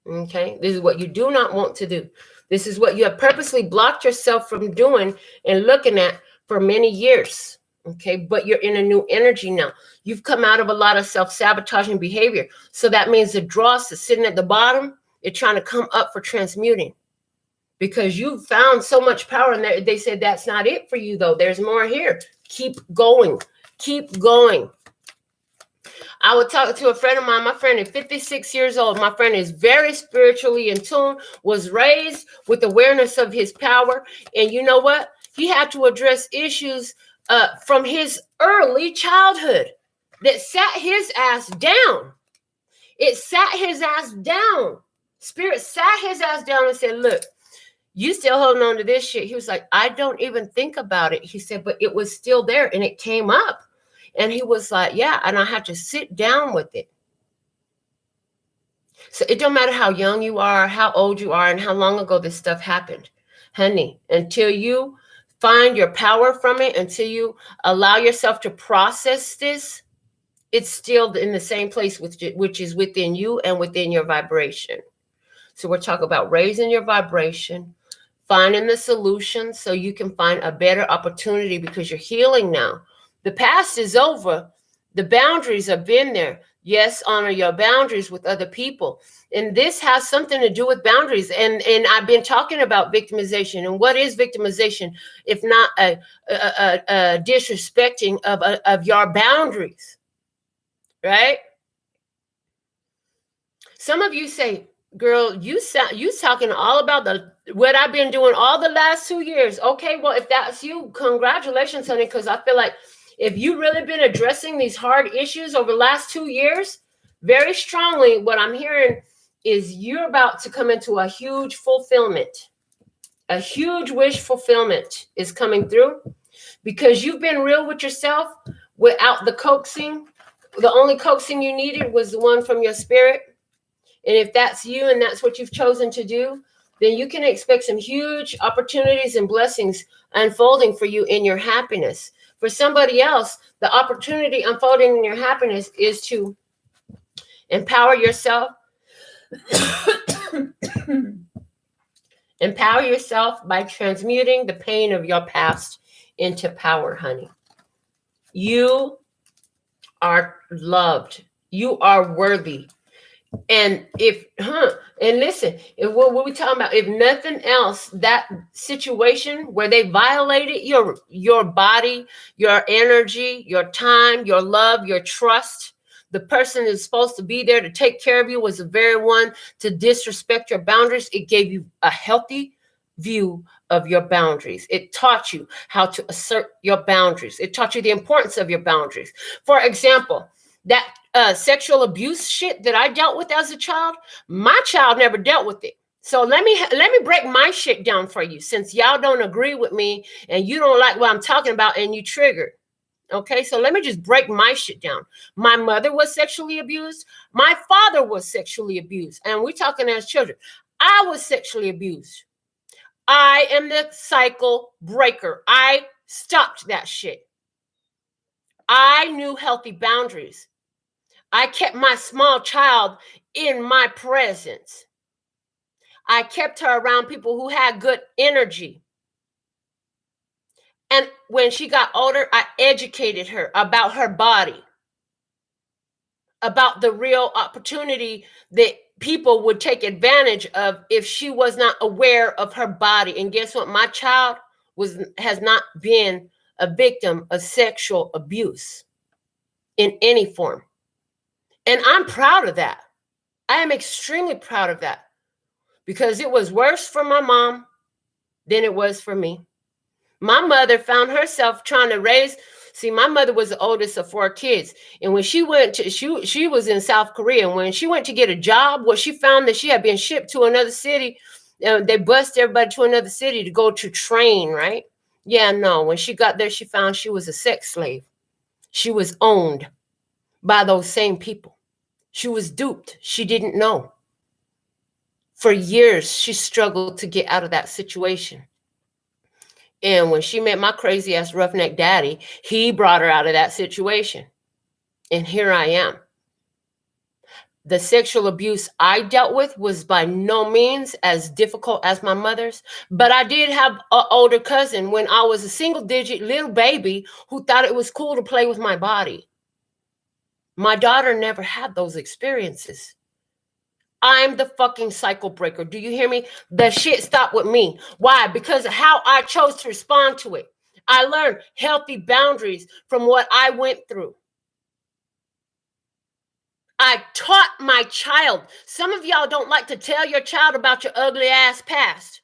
Okay? This is what you do not want to do. This is what you have purposely blocked yourself from doing and looking at for many years. Okay? But you're in a new energy now. You've come out of a lot of self-sabotaging behavior. So that means the dross is sitting at the bottom. You're trying to come up for transmuting, because you found so much power in there. They said that's not it for you, though. There's more here. Keep going. Keep going. I was talking to a friend of mine. My friend is 56 years old. My friend is very spiritually in tune, was raised with awareness of his power. And you know what? He had to address issues from his early childhood that sat his ass down. It sat his ass down. Spirit sat his ass down and said, look, you still holding on to this shit. He was like, I don't even think about it. He said, but it was still there and it came up. And he was like, yeah, and I had to sit down with it. So it don't matter how young you are, how old you are, and how long ago this stuff happened. Honey, until you find your power from it, until you allow yourself to process this, it's still in the same place, which is within you and within your vibration. So we're talking about raising your vibration, finding the solution so you can find a better opportunity, because you're healing now. The past is over. The boundaries have been there. Yes, honor your boundaries with other people. And this has something to do with boundaries. And I've been talking about victimization. And what is victimization if not a disrespecting of your boundaries, right? Some of you say, Girl, you talking all about what I've been doing all the last 2 years. Okay, well, if that's you, congratulations, honey, because I feel like if you really been addressing these hard issues over the last 2 years, very strongly, what I'm hearing is you're about to come into a huge fulfillment. A huge wish fulfillment is coming through because you've been real with yourself without the coaxing. The only coaxing you needed was the one from your spirit. And if that's you and that's what you've chosen to do, then you can expect some huge opportunities and blessings unfolding for you in your happiness. For somebody else, the opportunity unfolding in your happiness is to empower yourself. Empower yourself by transmuting the pain of your past into power, honey. You are loved. You are worthy. And and listen, if what we talking about, if nothing else, that situation where they violated your body, your energy, your time, your love, your trust, the person who's supposed to be there to take care of you was the very one to disrespect your boundaries. It gave you a healthy view of your boundaries. It taught you how to assert your boundaries. It taught you the importance of your boundaries. For example, that sexual abuse shit that I dealt with as a child, my child never dealt with it. So let me break my shit down for you, since y'all don't agree with me and you don't like what I'm talking about and you triggered. Okay, so let me just break my shit down. My mother was sexually abused. My father was sexually abused. And we're talking as children. I was sexually abused. I am the cycle breaker. I stopped that shit. I knew healthy boundaries. I kept my small child in my presence. I kept her around people who had good energy. And when she got older, I educated her about her body, about the real opportunity that people would take advantage of if she was not aware of her body. And guess what? My child has not been a victim of sexual abuse in any form. And I'm proud of that. I am extremely proud of that, because it was worse for my mom than it was for me. My mother found herself trying to raise. See, my mother was the oldest of 4 kids. And when she went to, she was in South Korea. And when she went to get a job, well, she found that she had been shipped to another city. They bused everybody to another city to go to train, right? Yeah, no. When she got there, she found she was a sex slave. She was owned by those same people. She was duped. She didn't know. For years, she struggled to get out of that situation. And when she met my crazy ass roughneck daddy, he brought her out of that situation. And here I am. The sexual abuse I dealt with was by no means as difficult as my mother's, but I did have an older cousin when I was a single-digit little baby who thought it was cool to play with my body. My daughter never had those experiences. I'm the fucking cycle breaker. Do you hear me? The shit stopped with me. Why? Because of how I chose to respond to it. I learned healthy boundaries from what I went through. I taught my child. Some of y'all don't like to tell your child about your ugly ass past.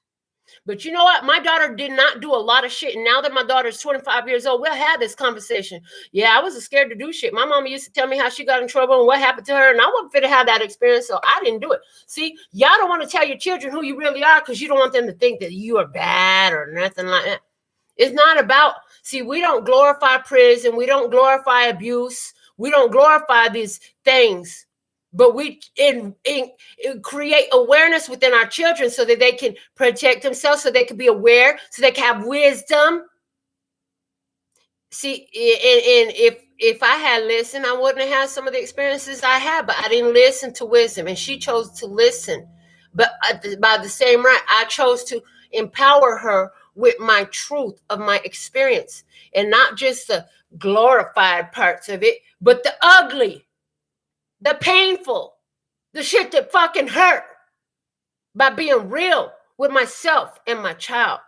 But you know what? My daughter did not do a lot of shit. And now that my daughter's 25 years old, we'll have this conversation. Yeah, I was scared to do shit. My mama used to tell me how she got in trouble and what happened to her. And I wasn't fit to have that experience, so I didn't do it. See, y'all don't want to tell your children who you really are because you don't want them to think that you are bad or nothing like that. It's not about, see, we don't glorify prison. We don't glorify abuse. We don't glorify these things. But we create awareness within our children so that they can protect themselves, so they can be aware, so they can have wisdom. See, and if I had listened, I wouldn't have had some of the experiences I had, but I didn't listen to wisdom, and she chose to listen. But by the same right, I chose to empower her with my truth of my experience, and not just the glorified parts of it, but the ugly, the painful, the shit that fucking hurt, by being real with myself and my child.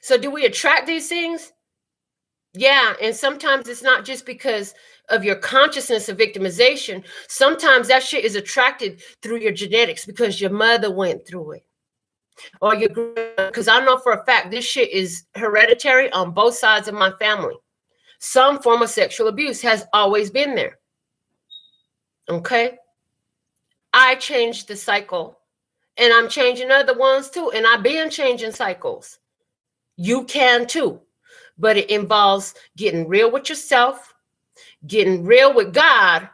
So do we attract these things? Yeah, and sometimes it's not just because of your consciousness of victimization. Sometimes that shit is attracted through your genetics because your mother went through it. Or your, because I know for a fact this shit is hereditary on both sides of my family. Some form of sexual abuse has always been there. Okay? I changed the cycle, and I'm changing other ones too, and I've been changing cycles. You can too, but it involves getting real with yourself, getting real with God,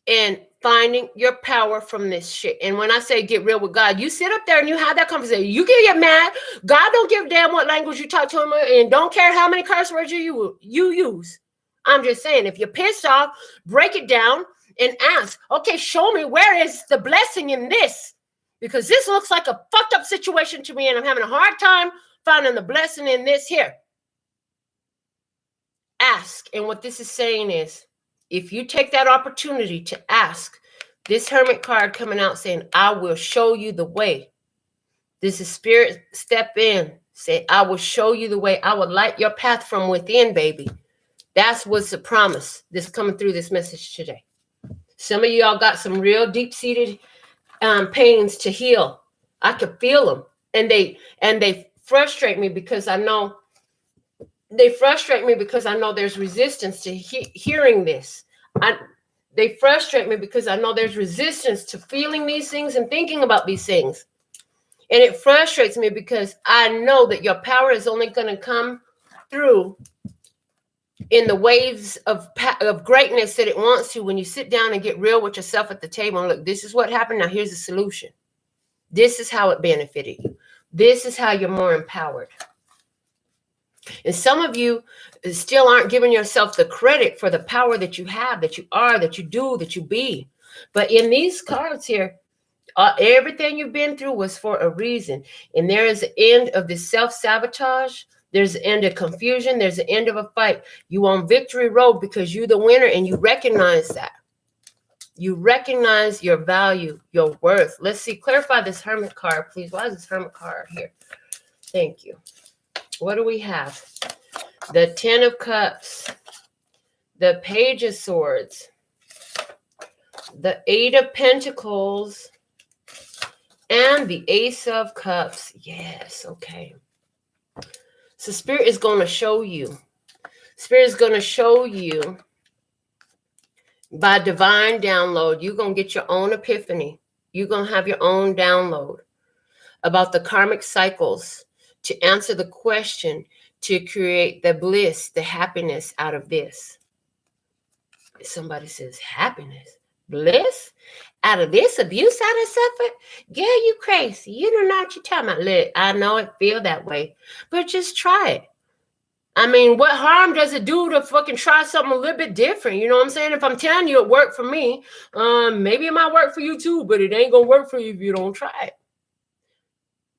and finding your power from this shit. And when I say get real with God, you sit up there and you have that conversation. You can get mad. God don't give a damn what language you talk to him, and don't care how many curse words you use. I'm just saying, if you're pissed off, break it down and ask, okay, show me where is the blessing in this? Because this looks like a fucked up situation to me, and I'm having a hard time finding the blessing in this here. Ask. And what this is saying is, if you take that opportunity to ask, this Hermit card coming out saying, I will show you the way. This is Spirit, step in. Say, I will show you the way. I will light your path from within, baby. That's what's the promise that's coming through this message today. Some of y'all got some real deep-seated pains to heal. I could feel them. And they frustrate me because I know there's resistance to hearing this. They frustrate me because I know there's resistance to feeling these things and thinking about these things. And it frustrates me because I know that your power is only going to come through in the waves of greatness that it wants to when you sit down and get real with yourself at the table and look, this is what happened. Now here's the solution. This is how it benefited you. This is how you're more empowered. And some of you still aren't giving yourself the credit for the power that you have, that you are, that you do, that you be. But in these cards here, everything you've been through was for a reason. And there is an end of this self-sabotage. There's an end of confusion. There's an end of a fight. You on victory road because you're the winner, and you recognize that. You recognize your value, your worth. Let's see. Clarify this Hermit card, please. Why is this Hermit card here? Thank you. What do we have? The Ten of Cups, the Page of Swords, the Eight of Pentacles, and the Ace of Cups. Yes, okay. So Spirit is going to show you. Spirit is going to show you by divine download. You're going to get your own epiphany. You're going to have your own download about the karmic cycles to answer the question, to create the bliss, the happiness out of this. Somebody says, happiness, bliss? Out of this abuse I suffered? Girl, you crazy. You don't know what you're talking about. Look, I know it feel that way, but just try it. I mean, what harm does it do to fucking try something a little bit different? You know what I'm saying? If I'm telling you it worked for me, maybe it might work for you too, but it ain't going to work for you if you don't try it.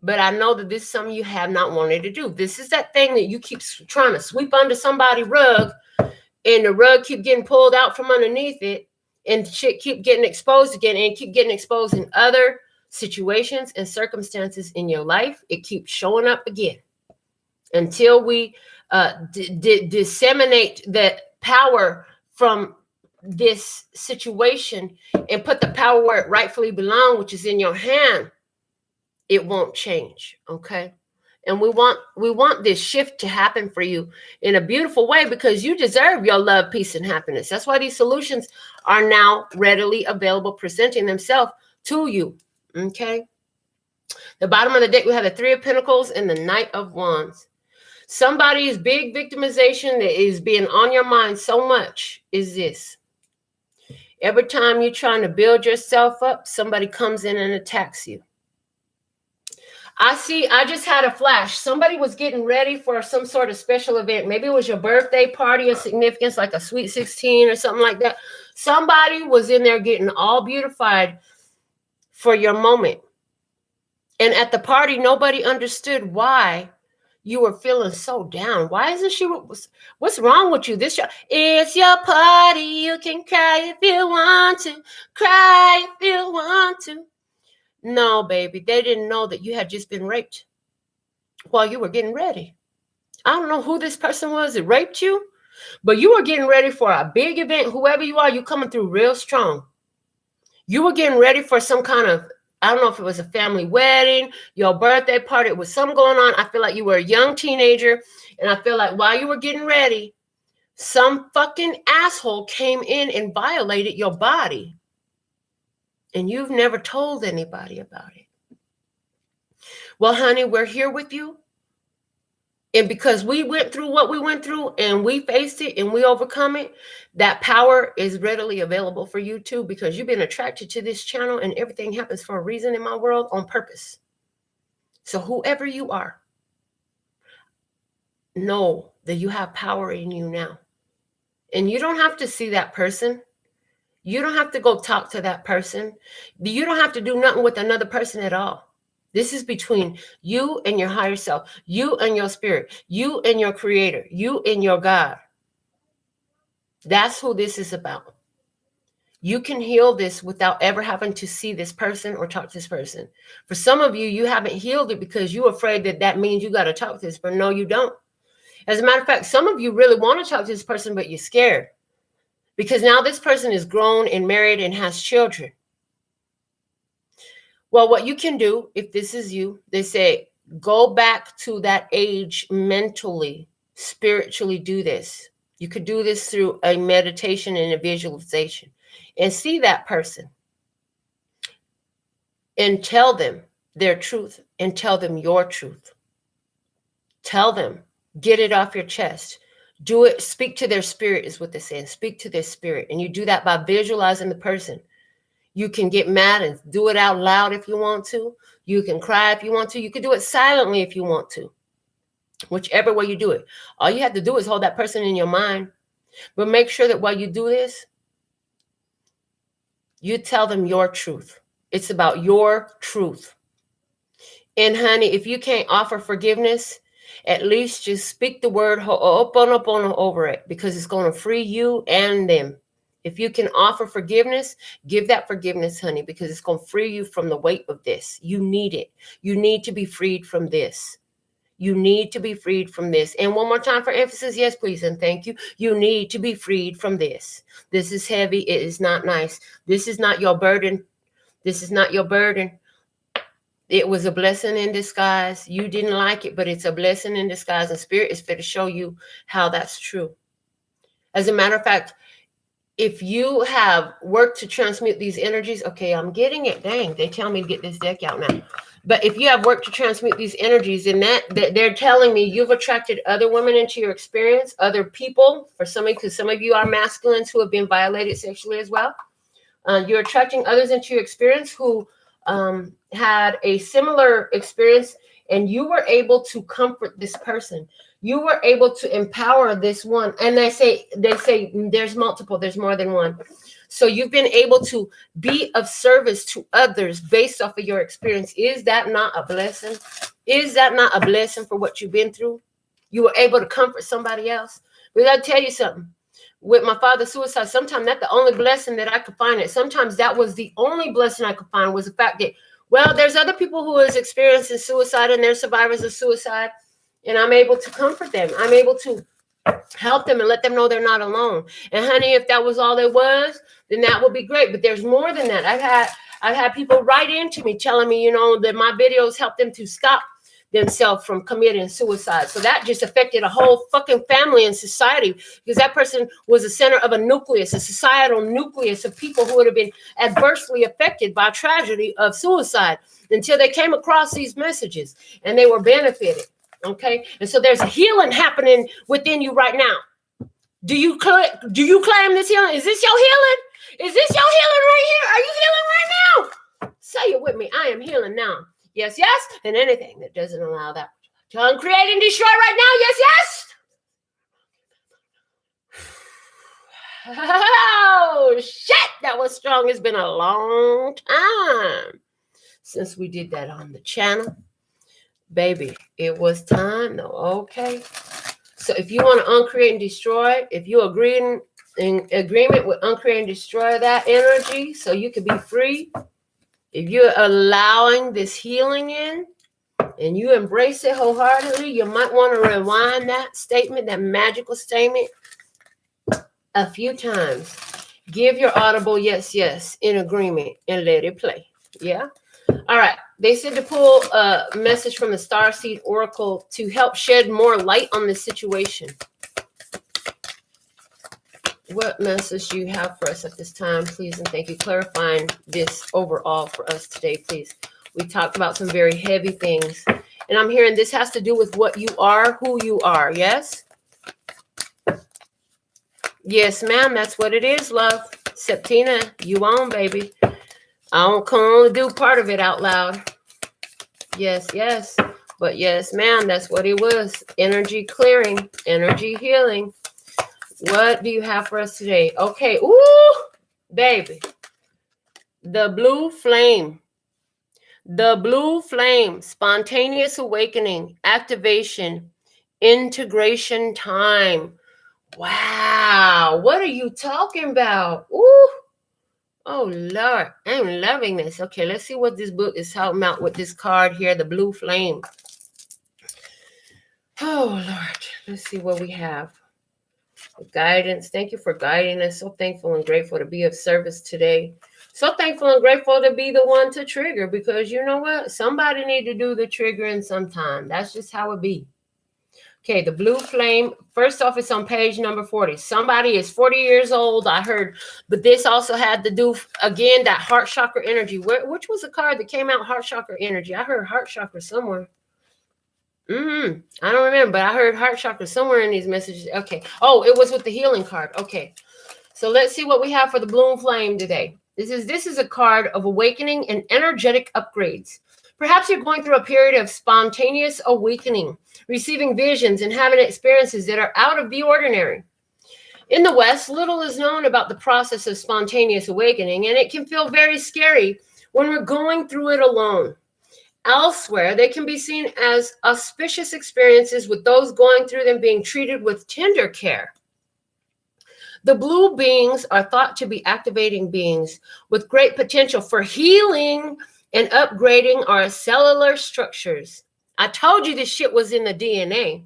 But I know that this is something you have not wanted to do. This is that thing that you keep trying to sweep under somebody's rug, and the rug keep getting pulled out from underneath it, and shit keep getting exposed again, and keep getting exposed in other situations and circumstances in your life. It keeps showing up again until we disseminate that power from this situation and put the power where it rightfully belongs, which is in your hand. It won't change, okay? And we want this shift to happen for you in a beautiful way because you deserve your love, peace, and happiness. That's why these solutions are now readily available, presenting themselves to you, okay? The bottom of the deck, we have the Three of Pentacles and the Knight of Wands. Somebody's big victimization that is being on your mind so much is this. Every time you're trying to build yourself up, somebody comes in and attacks you. I just had a flash. Somebody was getting ready for some sort of special event. Maybe it was your birthday party of significance, like a sweet 16 or something like that. Somebody was in there getting all beautified for your moment. And at the party, nobody understood why you were feeling so down. Why isn't she? What's wrong with you? It's your party. You can cry if you want to. Cry if you want to. No, baby, they didn't know that you had just been raped while you were getting ready. I don't know who this person was that raped you, but you were getting ready for a big event. Whoever you are, you coming through real strong. You were getting ready for some kind of, I don't know if it was a family wedding, your birthday party, it was something going on. I feel like you were a young teenager, and I feel like while you were getting ready, some fucking asshole came in and violated your body, and you've never told anybody about it. Well, honey, we're here with you. And because we went through what we went through and we faced it and we overcome it, that power is readily available for you too, because you've been attracted to this channel and everything happens for a reason in my world on purpose. So whoever you are, know that you have power in you now. And you don't have to see that person. You don't have to go talk to that person. You don't have to do nothing with another person at all. This is between you and your higher self, you and your spirit, you and your creator, you and your God. That's who this is about. You can heal this without ever having to see this person or talk to this person. For some of you, you haven't healed it because you're afraid that that means you got to talk to this person. No, you don't. As a matter of fact, some of you really want to talk to this person, but you're scared because now this person is grown and married and has children. Well, what you can do, if this is you, they say, go back to that age mentally, spiritually do this. You could do this through a meditation and a visualization and see that person and tell them their truth and tell them your truth. Tell them, get it off your chest. Do it, speak to their spirit is what they're saying. Speak to their spirit. And you do that by visualizing the person. You can get mad and do it out loud if you want to. You can cry if you want to. You can do it silently if you want to. Whichever way you do it. All you have to do is hold that person in your mind. But make sure that while you do this, you tell them your truth. It's about your truth. And honey, if you can't offer forgiveness, at least just speak the word ho'oponopono over it, because it's going to free you and them. If you can offer forgiveness, give that forgiveness, honey, because it's going to free you from the weight of this. You need it. You need to be freed from this. You need to be freed from this. And one more time for emphasis, yes, please, and thank you. You need to be freed from this. This is heavy. It is not nice. This is not your burden. This is not your burden. It was a blessing in disguise. You didn't like it, but it's a blessing in disguise. And Spirit is fit to show you how that's true. As a matter of fact, if you have worked to transmute these energies, okay, I'm getting it. Dang, they tell me to get this deck out now. But if you have worked to transmute these energies, and that they're telling me you've attracted other women into your experience, other people, for some, because some of you are masculines who have been violated sexually as well. You're attracting others into your experience who had a similar experience, and you were able to comfort this person. You were able to empower this one. And they say there's multiple, there's more than one. So you've been able to be of service to others based off of your experience. Is that not a blessing? Is that not a blessing for what you've been through? You were able to comfort somebody else. But I'll tell you something. With my father's suicide, sometimes that's the only blessing that I could find. It. Sometimes that was the only blessing I could find, was the fact that, well, there's other people who is experiencing suicide and they're survivors of suicide. And I'm able to comfort them. I'm able to help them and let them know they're not alone. And honey, if that was all there was, then that would be great. But there's more than that. I've had people write into me telling me, that my videos help them to stop themselves from committing suicide. So that just affected a whole fucking family and society, because that person was the center of a nucleus, a societal nucleus of people who would have been adversely affected by tragedy of suicide until they came across these messages and they were benefited. Okay. And so there's a healing happening within you right now. Do you claim this healing? Is this your healing? Is this your healing right here? Are you healing right now? Say it with me. I am healing now. Yes, yes. And anything that doesn't allow that to uncreate and destroy right now. Yes, yes. Oh, shit. That was strong. It's been a long time since we did that on the channel. Baby, it was time. No, okay. So if you want to uncreate and destroy, if you agree in agreement with uncreate and destroy that energy so you can be free, if you're allowing this healing in, and you embrace it wholeheartedly, you might want to rewind that statement, that magical statement, a few times. Give your audible yes, yes in agreement and let it play. Yeah. All right. They said to pull a message from the Starseed Oracle to help shed more light on this situation. What message do you have for us at this time, please? And thank you. Clarifying this overall for us today, please. We talked about some very heavy things. And I'm hearing this has to do with what you are, who you are. Yes? Yes, ma'am. That's what it is, love. Septina, you on, baby. I can only do part of it out loud. Yes, yes. But yes, ma'am, that's what it was. Energy clearing, energy healing. What do you have for us today? Okay. Ooh, baby. The blue flame. The blue flame. Spontaneous awakening. Activation. Integration time. Wow. What are you talking about? Ooh. Oh, Lord. I'm loving this. Okay, let's see what this book is talking about with this card here. The blue flame. Oh, Lord. Let's see what we have. Guidance. Thank you for guiding us. So thankful and grateful to be of service today. So thankful and grateful to be the one to trigger, because you know what? Somebody need to do the triggering sometime. That's just how it be. Okay, the blue flame. First off, it's on page number 40. Somebody is 40 years old, I heard. But this also had to do, again, that heart chakra energy. Which was the card that came out, heart chakra energy? I heard heart chakra somewhere. I don't remember, but I heard heart chakra somewhere in these messages. Okay. Oh, it was with the healing card. Okay. So let's see what we have for the blue flame today. This is a card of awakening and energetic upgrades. Perhaps you're going through a period of spontaneous awakening, receiving visions and having experiences that are out of the ordinary. In the West, little is known about the process of spontaneous awakening, and it can feel very scary when we're going through it alone. Elsewhere, they can be seen as auspicious experiences, with those going through them being treated with tender care. The blue beings are thought to be activating beings with great potential for healing and upgrading our cellular structures. I told you this shit was in the DNA.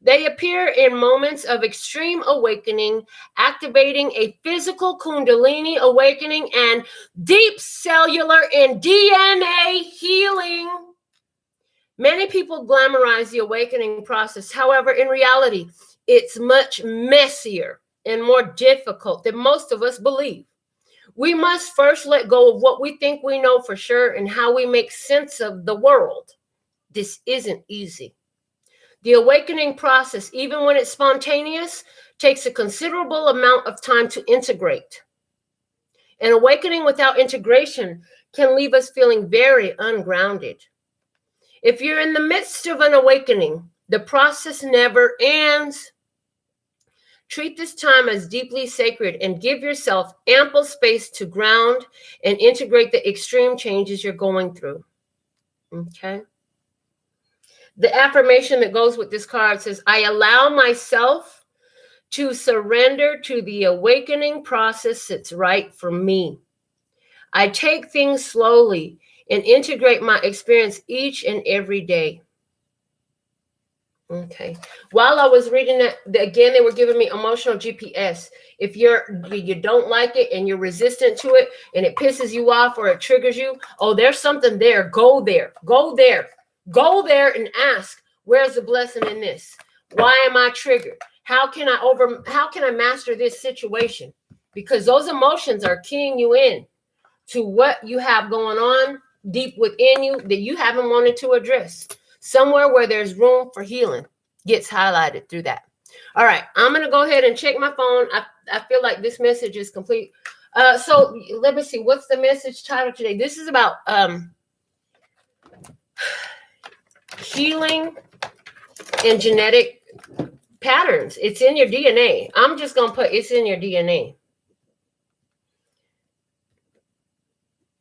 They appear in moments of extreme awakening, activating a physical kundalini awakening and deep cellular and DNA healing. Many people glamorize the awakening process. However, in reality, it's much messier and more difficult than most of us believe. We must first let go of what we think we know for sure and how we make sense of the world. This isn't easy. The awakening process, even when it's spontaneous, takes a considerable amount of time to integrate. An awakening without integration can leave us feeling very ungrounded. If you're in the midst of an awakening, the process never ends. Treat this time as deeply sacred and give yourself ample space to ground and integrate the extreme changes you're going through. Okay? The affirmation that goes with this card says, I allow myself to surrender to the awakening process that's right for me. I take things slowly and integrate my experience each and every day. Okay. While I was reading that, again, they were giving me emotional GPS. If you don't like it and you're resistant to it and it pisses you off or it triggers you, oh, there's something there. Go there. Go there. Go there and ask, where's the blessing in this? Why am I triggered? How can I master this situation? Because those emotions are keying you in to what you have going on deep within you that you haven't wanted to address. Somewhere where there's room for healing gets highlighted through that. All right, I'm going to go ahead and check my phone. I feel like this message is complete. So let me see. What's the message title today? This is about healing and genetic patterns. It's in your DNA. I'm just going to put it's in your DNA.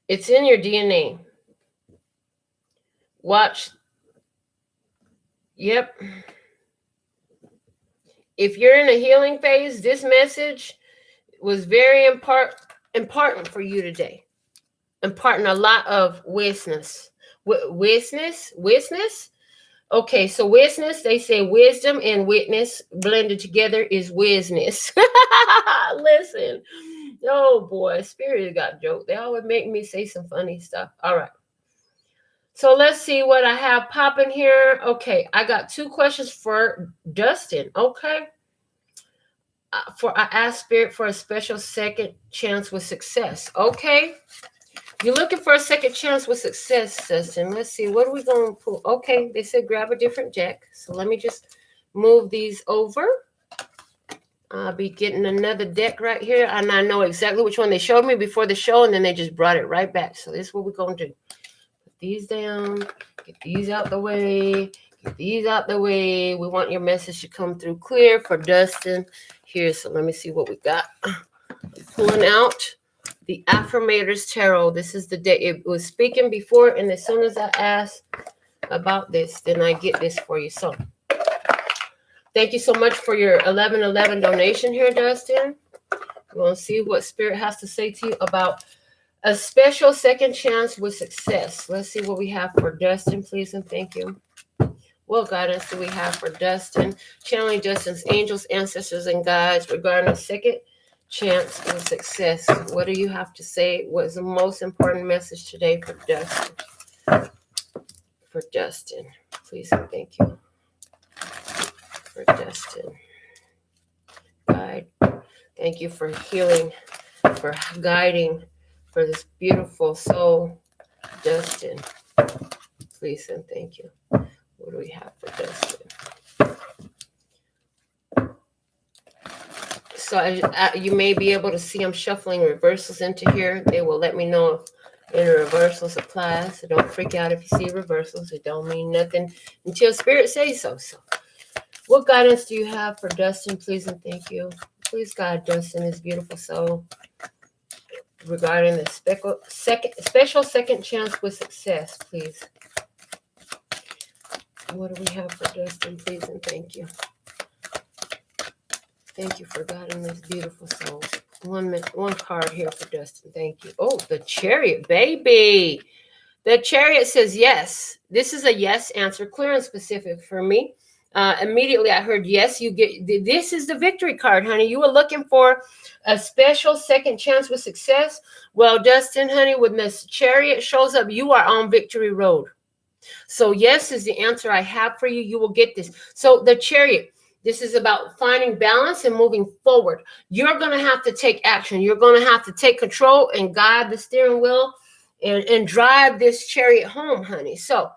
It's in your DNA. Watch. Yep. If you're in a healing phase, this message was very important for you today. Imparting a lot of wisdom Wisness. Okay, so wisness, they say wisdom and witness blended together is wisness. Listen, oh boy, Spirit got joke. They always make me say some funny stuff. All right. So let's see what I have popping here. Okay, I got 2 questions for Dustin. Okay. I asked Spirit for a special second chance with success. Okay. You're looking for a second chance with success, Dustin. Let's see. What are we going to pull? Okay. They said grab a different deck. So let me just move these over. I'll be getting another deck right here. And I know exactly which one they showed me before the show. And then they just brought it right back. So this is what we're going to do. Put these down. Get these out the way. Get these out the way. We want your message to come through clear for Dustin. Here, so let me see what we got. Pulling out the Affirmators Tarot. This is the day it was speaking before, and as soon as I asked about this, then I get this for you. So thank you so much for your 1111 donation here, Dustin. We're going to see what Spirit has to say to you about a special second chance with success. Let's see what we have for Dustin, please, and thank you. What guidance do we have for Dustin? Channeling Dustin's angels, ancestors, and guides regarding a second chance with success. What do you have to say? What is the most important message today for Dustin? For Dustin, please and thank you. For Dustin. Guide. Thank you for healing, for guiding, for this beautiful soul, Dustin. Please and thank you. What do we have for Dustin? So you may be able to see I'm shuffling reversals into here. They will let me know if any reversals apply. So don't freak out if you see reversals. It don't mean nothing until Spirit says so. So what guidance do you have for Dustin? Please and thank you. Please guide Dustin, his beautiful soul, regarding the special second chance with success, please. What do we have for Dustin, please, and thank you. Thank you for guiding this beautiful soul. One card here for Dustin. Thank you. Oh, the Chariot, baby. The Chariot says yes. This is a yes answer, clear and specific for me. Immediately I heard yes. You get this is the victory card, honey. You were looking for a special second chance with success. Well, Dustin, honey, when this Chariot shows up, you are on victory road. So yes is the answer I have for you. You will get this. So the Chariot, this is about finding balance and moving forward. You're going to have to take action. You're going to have to take control and guide the steering wheel and drive this Chariot home, honey. So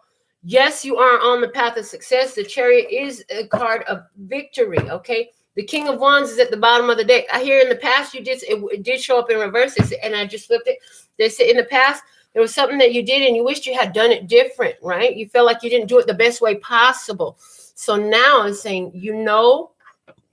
yes, you are on the path of success. The Chariot is a card of victory, okay? The King of Wands is at the bottom of the deck. I hear in the past it did show up in reverse, and I just flipped it. They said in the past, there was something that you did and you wished you had done it different, right? You felt like you didn't do it the best way possible. So now I'm saying, you know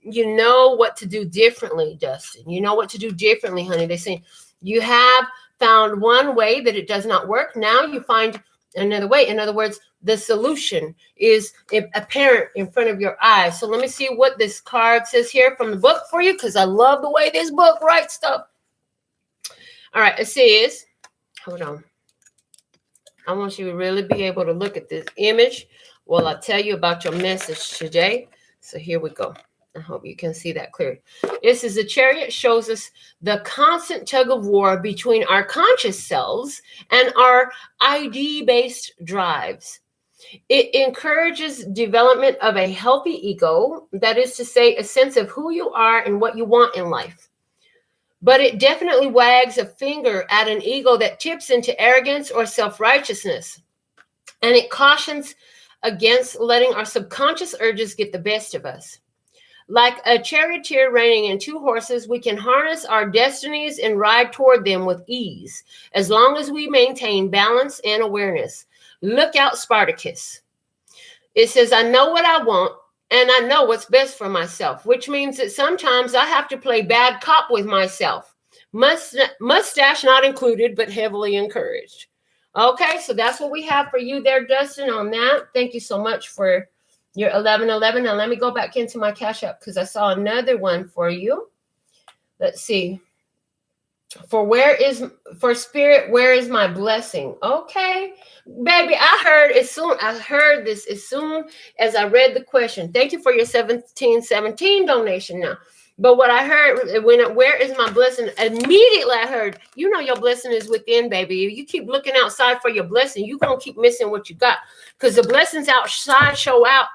what to do differently, Dustin. You know what to do differently, honey. They're saying you have found one way that it does not work. Now you find another way. In other words, the solution is apparent in front of your eyes. So let me see what this card says here from the book for you, because I love the way this book writes stuff. All right, it says, hold on. I want you to really be able to look at this image while I tell you about your message today. So here we go. I hope you can see that clearly. This is the Chariot shows us the constant tug of war between our conscious selves and our ID-based drives. It encourages development of a healthy ego, that is to say, a sense of who you are and what you want in life. But it definitely wags a finger at an ego that tips into arrogance or self-righteousness. And it cautions against letting our subconscious urges get the best of us. Like a charioteer reining in 2 horses, we can harness our destinies and ride toward them with ease, as long as we maintain balance and awareness. Look out, Spartacus. It says, I know what I want, and I know what's best for myself, which means that sometimes I have to play bad cop with myself. Mustache not included, but heavily encouraged. Okay, so that's what we have for you there, Dustin, on that. Thank you so much for your 1111. Now let me go back into my Cash App because I saw another one for you. Let's see. For spirit, where is my blessing? Okay, baby, I heard this as soon as I read the question. Thank you for your 1717 donation now. But what I heard where is my blessing? Immediately I heard, you know, your blessing is within, baby. If you keep looking outside for your blessing, you're gonna keep missing what you got. Because the blessings outside show up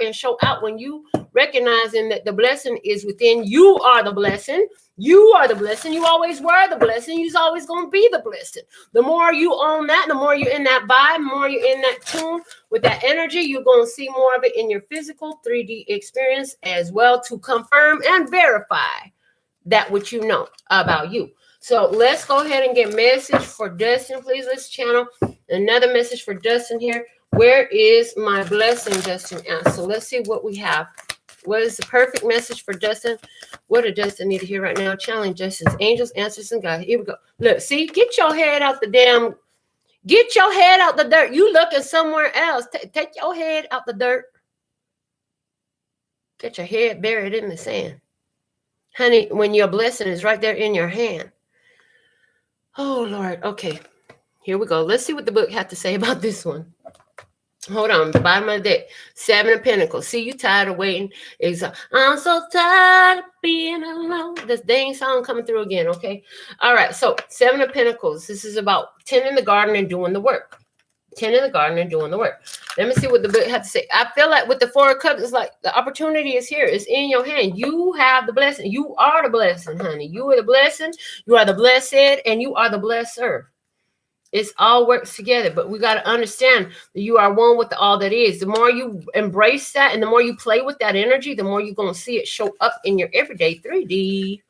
and show out when you recognizing that the blessing is within. You are the blessing. You are the blessing. You always were the blessing. You're always going to be the blessing. The more you own that, the more you're in that vibe, the more you're in that tune with that energy, you're going to see more of it in your physical 3D experience as well, to confirm and verify that which you know about you. So let's go ahead and get message for Dustin, please. Let's channel another message for Dustin here. Where is my blessing, Dustin asked. So let's see what we have. What is the perfect message for Dustin? What does Dustin need to hear right now? Challenge Dustin's angels, answers, and God. Here we go. Look, see, get your head out the dirt. You looking somewhere else. Take your head out the dirt. Get your head buried in the sand. Honey, when your blessing is right there in your hand. Oh, Lord. Okay, here we go. Let's see what the book had to say about this one. Hold on, the bottom of the deck. 7 of Pentacles. See, you tired of waiting. I'm so tired of being alone. This dang song coming through again, okay? All right, so 7 of Pentacles. This is about tending the garden and doing the work. Tending the garden and doing the work. Let me see what the book had to say. I feel like with the 4 of Cups, it's like the opportunity is here. It's in your hand. You have the blessing. You are the blessing, honey. You are the blessing. You are the blessed, and you are the blesser. It's all works together, but we got to understand that you are one with all that is. The more you embrace that and the more you play with that energy, the more you're going to see it show up in your everyday 3D.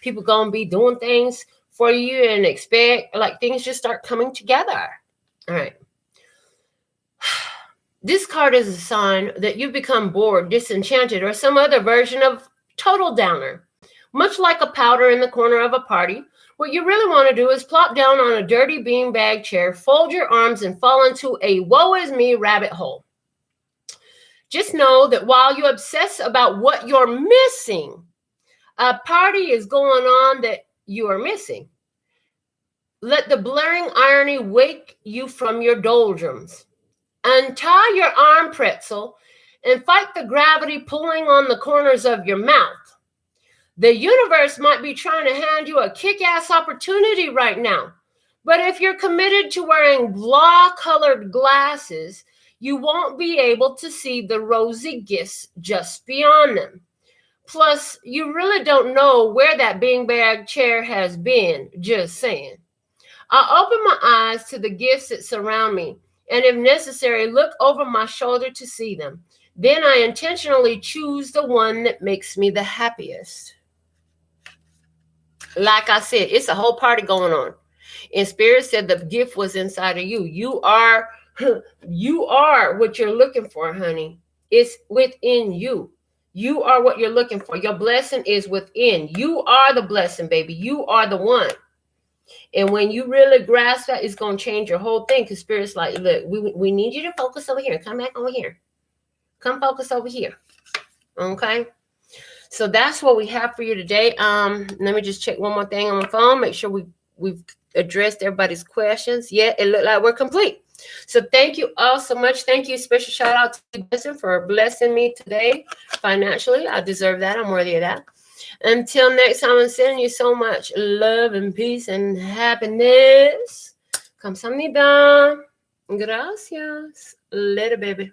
People going to be doing things for you and expect like things just start coming together. All right. This card is a sign that you become bored, disenchanted, or some other version of total downer. Much like a powder in the corner of a party, what you really want to do is plop down on a dirty beanbag chair, fold your arms, and fall into a woe is me rabbit hole. Just know that while you obsess about what you're missing, a party is going on that you are missing. Let the blaring irony wake you from your doldrums. Untie your arm pretzel and fight the gravity pulling on the corners of your mouth. The universe might be trying to hand you a kick-ass opportunity right now. But if you're committed to wearing blah-colored glasses, you won't be able to see the rosy gifts just beyond them. Plus, you really don't know where that beanbag chair has been, just saying. I open my eyes to the gifts that surround me, and if necessary, look over my shoulder to see them. Then I intentionally choose the one that makes me the happiest. Like I said, it's a whole party going on. And Spirit said the gift was inside of you. You are what you're looking for, honey. It's within you. You are what you're looking for. Your blessing is within. You are the blessing, baby. You are the one. And when you really grasp that, it's going to change your whole thing. Because Spirit's like, look, we need you to focus over here. Come back over here. Come focus over here. Okay? So that's what we have for you today. Let me just check one more thing on my phone. Make sure we've addressed everybody's questions. Yeah, it looked like we're complete. So thank you all so much. Thank you. Special shout out to Dustin for blessing me today financially. I deserve that. I'm worthy of that. Until next time, I'm sending you so much love and peace and happiness. Kamsahamnida. Gracias. Later, baby.